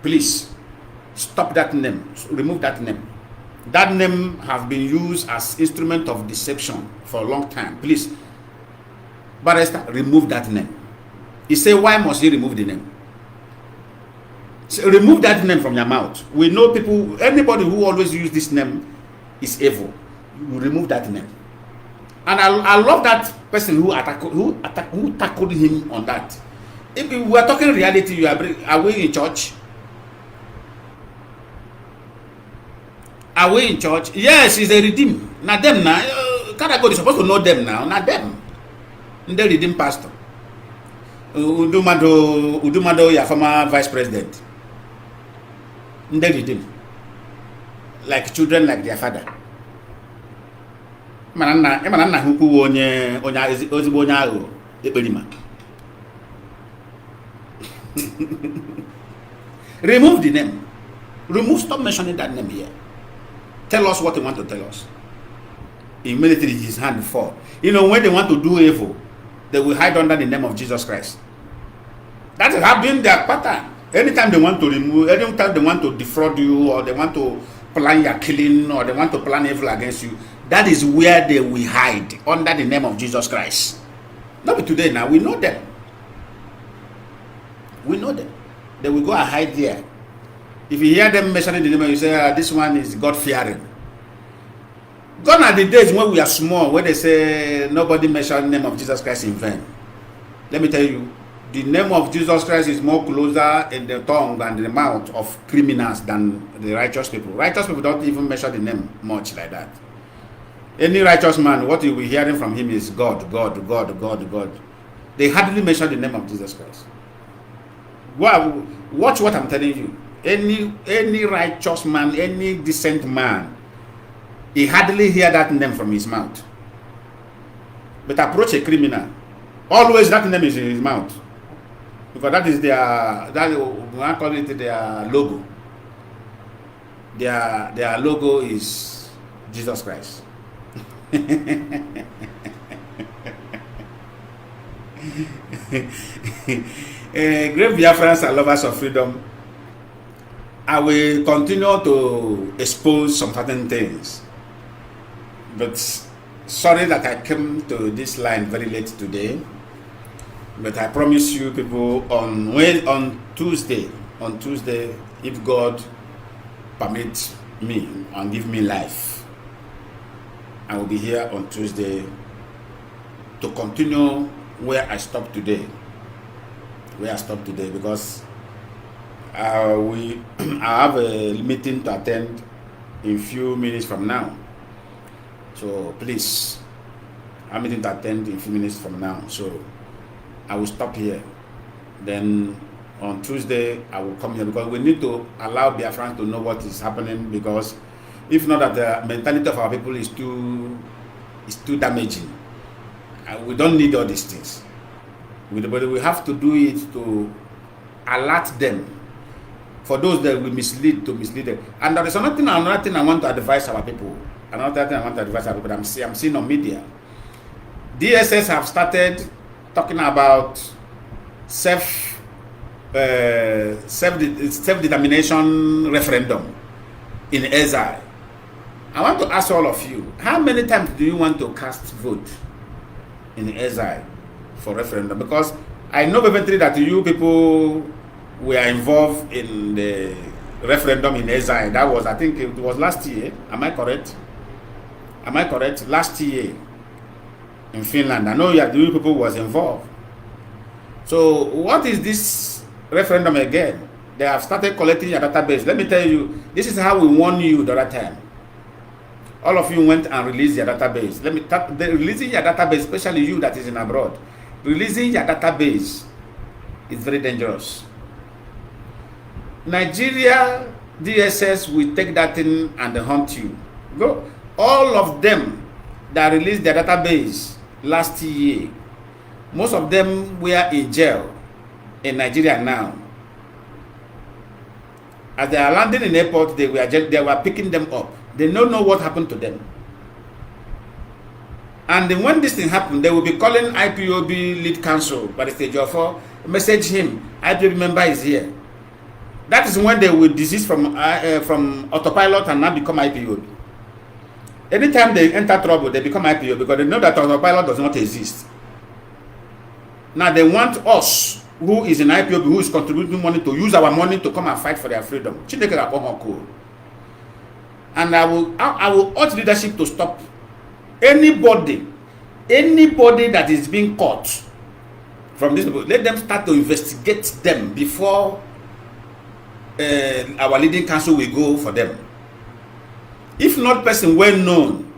[SPEAKER 1] please stop that name, remove that name. That name have been used as instrument of deception for a long time. Please, Barrister, remove that name. He said, why must he remove the name? So remove that name from your mouth. We know people, anybody who always use this name is evil. You remove that name. And I love that person who tackled him on that. If we are talking reality, are we in church? Are we in church? Yes, it's a redeem. Now them now, God is supposed to know them now. Not them. They redeem pastor. Udumado, your former vice president. They redeem. Like children, like their father. Manana huku onye ozigbo onye aghụghọ ekperima. Remove the name. Stop mentioning that name here. Tell us what they want to tell us. Immediately his hand fall. You know, when they want to do evil, they will hide under the name of Jesus Christ. That has been their pattern. Anytime they want to remove, anytime they want to defraud you, or they want to plan your killing, or they want to plan evil against you, that is where they will hide, under the name of Jesus Christ. Not be today now, we know them. We know them. They will go and hide there. If you hear them mentioning the name, you say, this one is God-fearing. Gone are the days when we are small, where they say nobody mention the name of Jesus Christ in vain. Let me tell you, the name of Jesus Christ is more closer in the tongue and the mouth of criminals than the righteous people. Righteous people don't even mention the name much like that. Any righteous man, what you will be hearing from him is God, God, God, God, God. They hardly mention the name of Jesus Christ. Well, watch what I'm telling you. Any righteous man, any decent man, he hardly hear that name from his mouth. But approach a criminal, always that name is in his mouth, because that is I call it their logo. Their logo is Jesus Christ. Great Biafrans and lovers of freedom, I will continue to expose some certain things, but sorry that I came to this line very late today. But I promise you people, on Tuesday, if God permits me and give me life, I will be here on Tuesday to continue where I stopped today. Because I have a meeting to attend in few minutes from now. So please, I have a meeting to attend in few minutes from now. So I will stop here. Then on Tuesday I will come here, because we need to allow Biafrans to know what is happening, because if not, that the mentality of our people is too damaging. We don't need all these things. But we have to do it to alert them. For those that we mislead, to mislead them. And there is another thing I want to advise our people. I'm seeing on media. DSS have started talking about self-determination referendum in exile. I want to ask all of you, how many times do you want to cast vote in exile for referendum? Because I know eventually that you people were involved in the referendum in exile. That was, I think it was last year. Am I correct? Last year in Finland. I know you people was involved. So what is this referendum again? They have started collecting your database. Let me tell you, this is how we warned you the other time. All of you went and released your database. Releasing your database, especially you that is in abroad, releasing your database is very dangerous. Nigeria DSS will take that in and hunt you. Go. All of them that released their database last year, most of them were in jail in Nigeria now. As they are landing in airport, they were picking them up. They don't know what happened to them. And then when this thing happened, they will be calling IPOB lead counsel by the stage of message him. IPOB member is here. That is when they will desist from autopilot and now become IPOB. Anytime they enter trouble, they become IPO because they know that autopilot does not exist. Now they want us, who is in IPOB, who is contributing money, to use our money to come and fight for their freedom. And I will urge leadership to stop anybody that is being caught from this people. Let them start to investigate them before our leading council will go for them. If not person well known,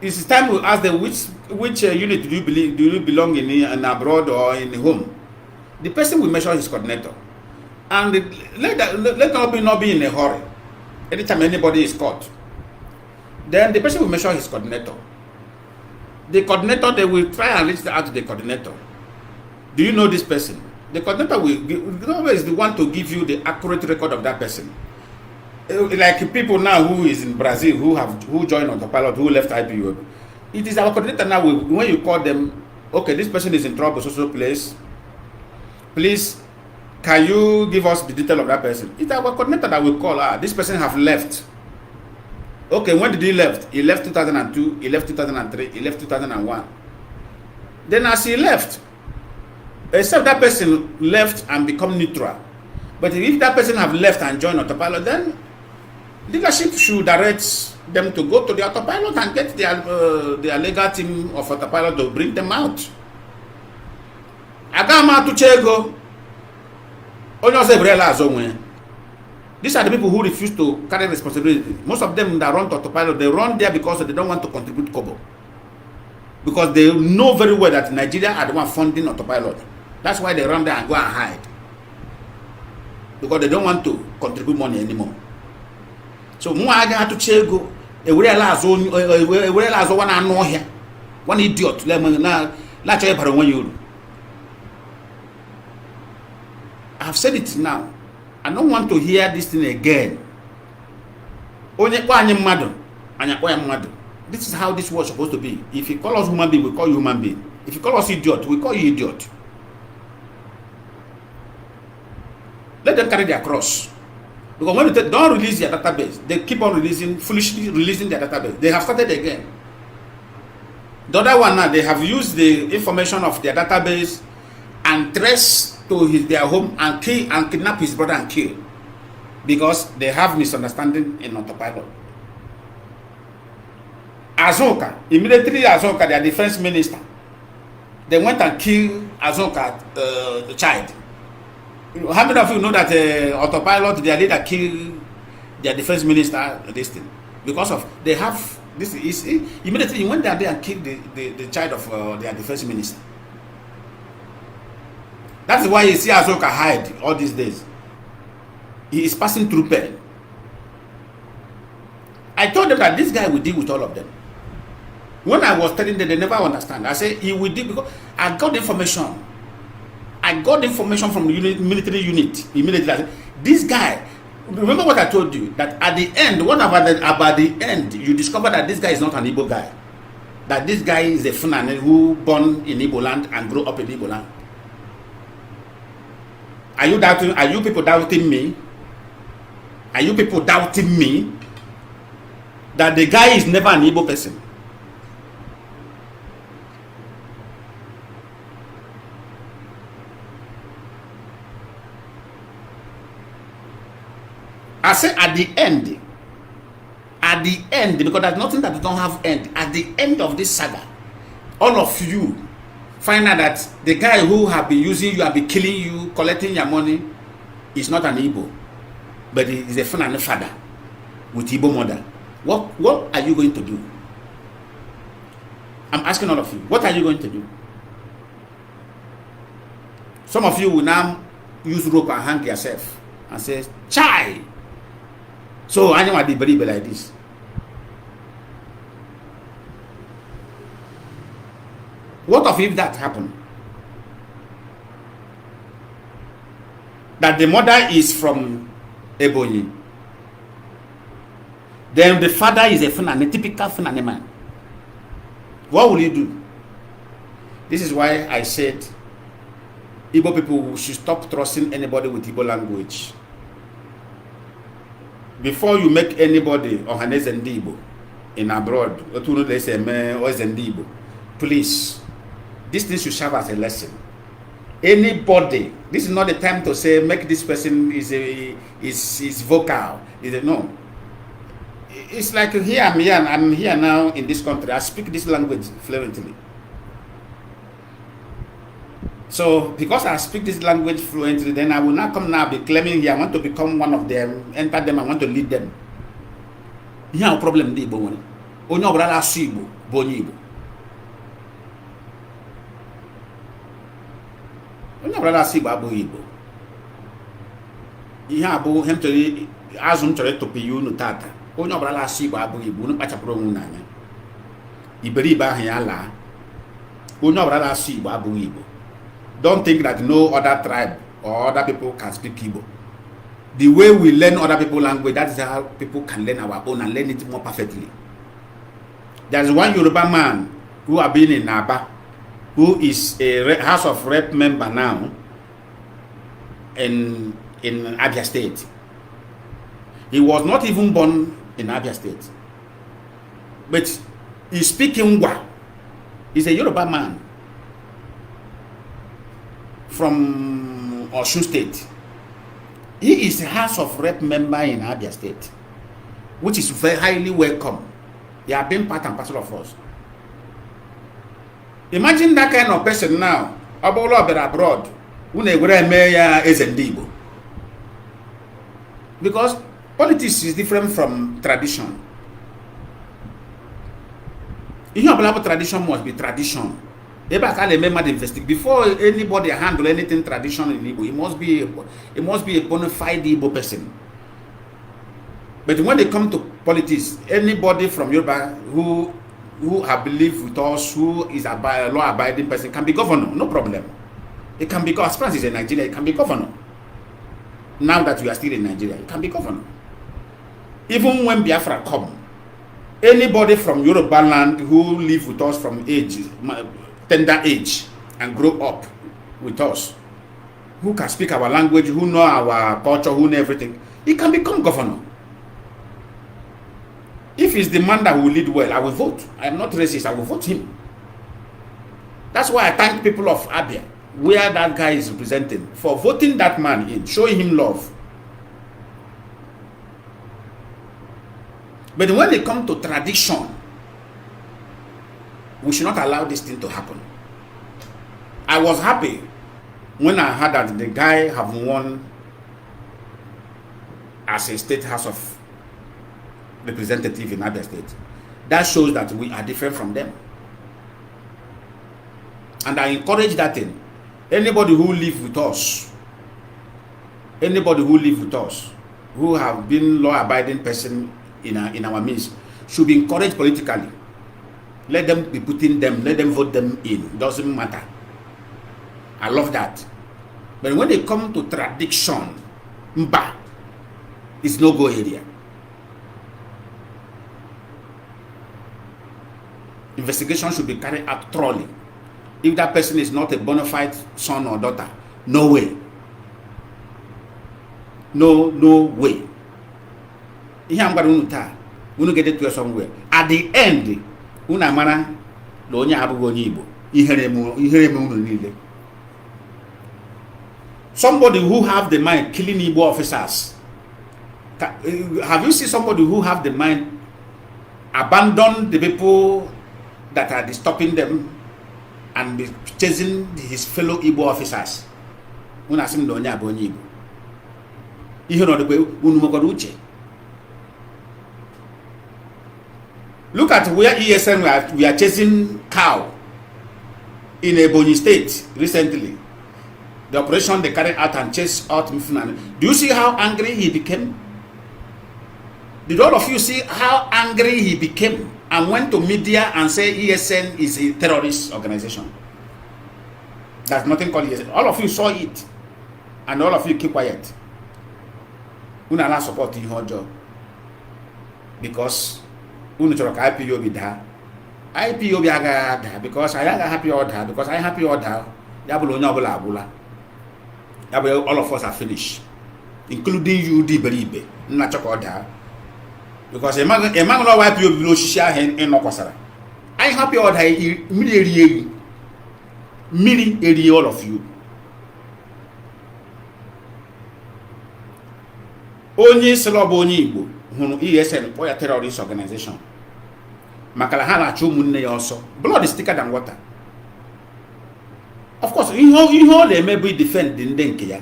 [SPEAKER 1] it's time we ask them which unit do you belong in abroad or in home. The person will measure his coordinator, and let not be in a hurry. Anytime anybody is caught, then the person will measure his coordinator. The coordinator, they will try and reach out to the coordinator. Do you know this person? The coordinator will always the one to give you the accurate record of that person. Like people now who is in Brazil who joined autopilot, who left IPO. It is our coordinator now. When you call them, okay, this person is in trouble, social place. Please, can you give us the detail of that person? It's our coordinator that will call. This person have left. Okay, when did he left? He left 2002. He left 2003. He left 2001. Then as he left, except that person left and become neutral. But if that person have left and joined autopilot, then leadership should direct them to go to the autopilot and get their legal team of autopilot to bring them out. Agama to Chego. These are the people who refuse to carry responsibility. Most of them that run to autopilot, they run there because they don't want to contribute kobo. Because they know very well that Nigeria are the one funding autopilot. That's why they run there and go and hide. Because they don't want to contribute money anymore. So Muaga to Chego, a realize one I know here. One idiot, I have said it now. I don't want to hear this thing again. This is how this was supposed to be. If you call us human being, we call you human being. If you call us idiot, we call you idiot. Let them carry their cross. Because when they don't release their database, they keep on foolishly releasing their database. They have started again. The other one now, they have used the information of their database and trace to their home and kill and kidnap his brother and kill. Because they have misunderstanding in autopilot. Azoka, immediately Azoka, their defense minister, they went and killed Azoka, the child. How many of you know that autopilot, their leader killed their defense minister, this thing? Because of, they have, this is, immediately he went there and killed the child of their defense minister. That's why you see Azoka hide all these days. He is passing through pain. I told them that this guy will deal with all of them. When I was telling them, they never understand. I said he will deal because I got information. I got information from the military unit immediately. I said, this guy, remember what I told you, that at the end, about the end, you discover that this guy is not an Igbo guy. That this guy is a Fulani who born in Igbo land and grew up in Igbo land. Are you doubting? Are you people doubting me? Are you people doubting me that the guy is never an Igbo person? I say at the end, because there's nothing that don't have end. At the end of this saga, all of you find out that the guy who have been using you, have been killing you, collecting your money, is not an Igbo, but he is a Fulani father with Igbo mother. What are you going to do? I'm asking all of you. What are you going to do? Some of you will now use rope and hang yourself and say, "Chai." So I know I be believe like this. What if that happened? That the mother is from Ebonyi, then the father is a Fulani, typical Fulani man. What will you do? This is why I said Igbo people should stop trusting anybody with Igbo language. before you make anybody Ohaneze Ndi Igbo in abroad, please, this thing should serve as a lesson. Anybody, this is not the time to say make this person is vocal. No. It's like here I'm here now in this country. I speak this language fluently. So because I speak this language fluently, then I will not come now be claiming here I want to become one of them, enter them, I want to lead them. Here a problem di Igbo nwere. Onye obula na-asụ Igbo bụ onye Igbo. Onye obula na-asụ Igbo abụghị Igbo. Ihe abụ hem chọrọ azụ m chọrọ ịtụpụ ya unu tata. Onye obula na-asụ Igbo abụghị Igbo, unu kpachapụrụ onwe n'anya. Iberibe ahụ ya laa. Onye obula na-asụ Igbo abụghị Igbo. Don't think that no other tribe or other people can speak Igbo. The way we learn other people's language, that is how people can learn our own and learn it more perfectly. There's one Yoruba man who have been in Aba, who is a House of Rep member now in Abia State. He was not even born in Abia State, but he speaks Ngwa. He's a Yoruba man from Osun State. He is a House of Rep member in Abia State, which is very highly welcome. They have been part and parcel of us. Imagine that kind of person now, abroad, because politics is different from tradition. Tradition must be tradition. Before anybody handle anything traditional in Igbo, it must be a bona fide Igbo person. But when they come to politics, anybody from Yoruba who have believed with us, who is a law-abiding person, can be governor, no problem. It can be, as France is in Nigeria, it can be governor. Now that we are still in Nigeria, it can be governor. Even when Biafra come, anybody from Yoruba land who live with us from tender age and grow up with us, who can speak our language, who know our culture, who know everything, he can become governor. If he's the man that will lead well, I will vote. I am not racist, I will vote him. That's why I thank people of Abia, where that guy is representing, for voting that man in, showing him love. But when they come to tradition, we should not allow this thing to happen. I was happy when I heard that the guy have won as a state house of representative in Abia State. That shows that we are different from them. And I encourage that thing. Anybody who live with us, who have been law-abiding person in our midst, should be encouraged politically. Let them be putting them, let them vote them in. Doesn't matter. I love that. But when they come to tradition, it's no-go area. Investigation should be carried out thoroughly. If that person is not a bona fide son or daughter, no way. No way. I'm going to get it to somewhere. At the end, somebody who have the mind killing Igbo officers. Have you seen somebody who have the mind abandon the people that are disturbing them and be chasing his fellow Igbo officers? Look at where ESN we are chasing cow in Ebonyi State recently. The operation they carried out and chased out Mifuna. Do you see how angry he became? Did all of you see how angry he became and went to media and said ESN is a terrorist organization? There's nothing called ESN. All of you saw it and all of you keep quiet. We not support your job because IPOB da. IPOB aga because I am happy order because I happy order. All of us are finished. including you, Diberibe, Nachokoda. Because a man will wipe your below Shisha in Okosara. I help you all milli all of you. Only Seloboni Igbo, who ESN or a terrorist organization. Makalahana Chumunne also. Blood is thicker than water. Of course, you know they may be defending Denkia,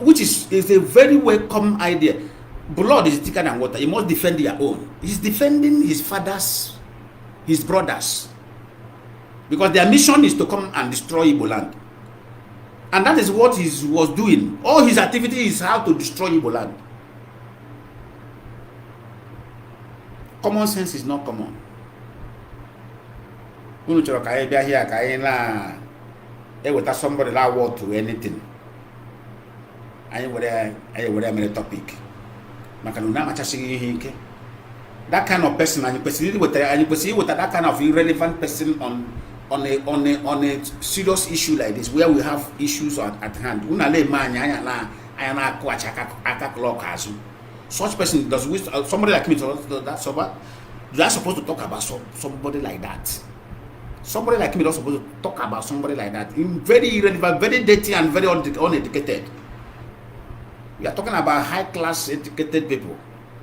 [SPEAKER 1] which is a very welcome idea. Blood is thicker than water. You must defend your own. He's defending his fathers, his brothers, because their mission is to come and destroy Igbo land. And that is what he was doing. All his activity is how to destroy Igbo land. Common sense is not common. With somebody that word to anything. I would have topic. That kind of person, and you perceive with that kind of irrelevant person on a serious issue like this, where we have issues at hand. Such person does wish somebody like me that's sober. You are supposed to talk about somebody like that. Somebody like me is not supposed to talk about somebody like that. Very irrelevant, very dirty, and very uneducated. We are talking about high-class educated people.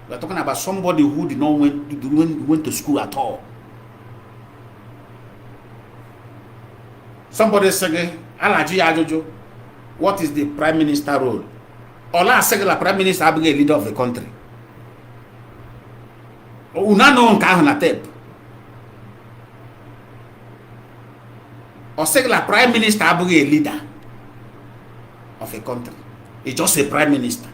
[SPEAKER 1] We are talking about somebody who did not went to school at all. Somebody saying, Alaji Ajojo, what is the prime minister role? Ola Segala prime minister being a leader of the country. Una no na tape. Or Segala prime minister being a leader of a country. He's just a prime minister.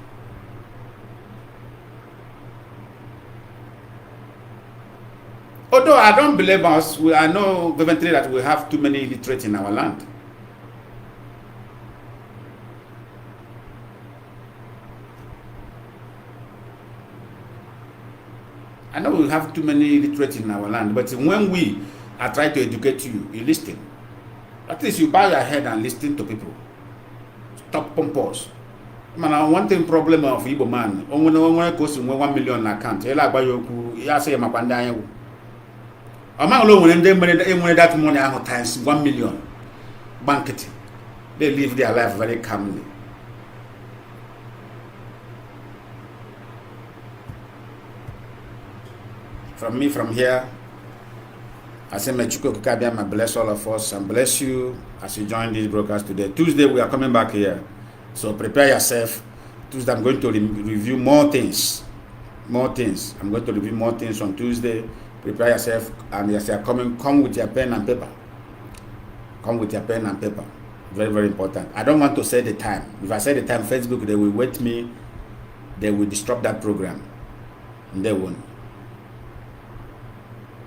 [SPEAKER 1] Although I don't believe us, I know vividly that we have too many illiterates in our land. I know we have too many illiterates in our land, but when we are trying to educate you, you listen. At least you bow your head and listen to people. Stop pompous. Man, one thing problem of Igbo man, when goes in 1 million account, you say Mapanda. Among low when they money that money times 1 million banqueting. They live their life very calmly. From me, from here, I say, may Chuko Kukabia bless all of us and bless you as you join this broadcast today. Tuesday, we are coming back here. So prepare yourself. Tuesday, I'm going to review more things. More things. I'm going to review more things on Tuesday. Prepare yourself, and as you are coming, come with your pen and paper. Come with your pen and paper. Very, very important. I don't want to say the time. If I say the time, Facebook, they will wait me. They will disrupt that program. And they won't.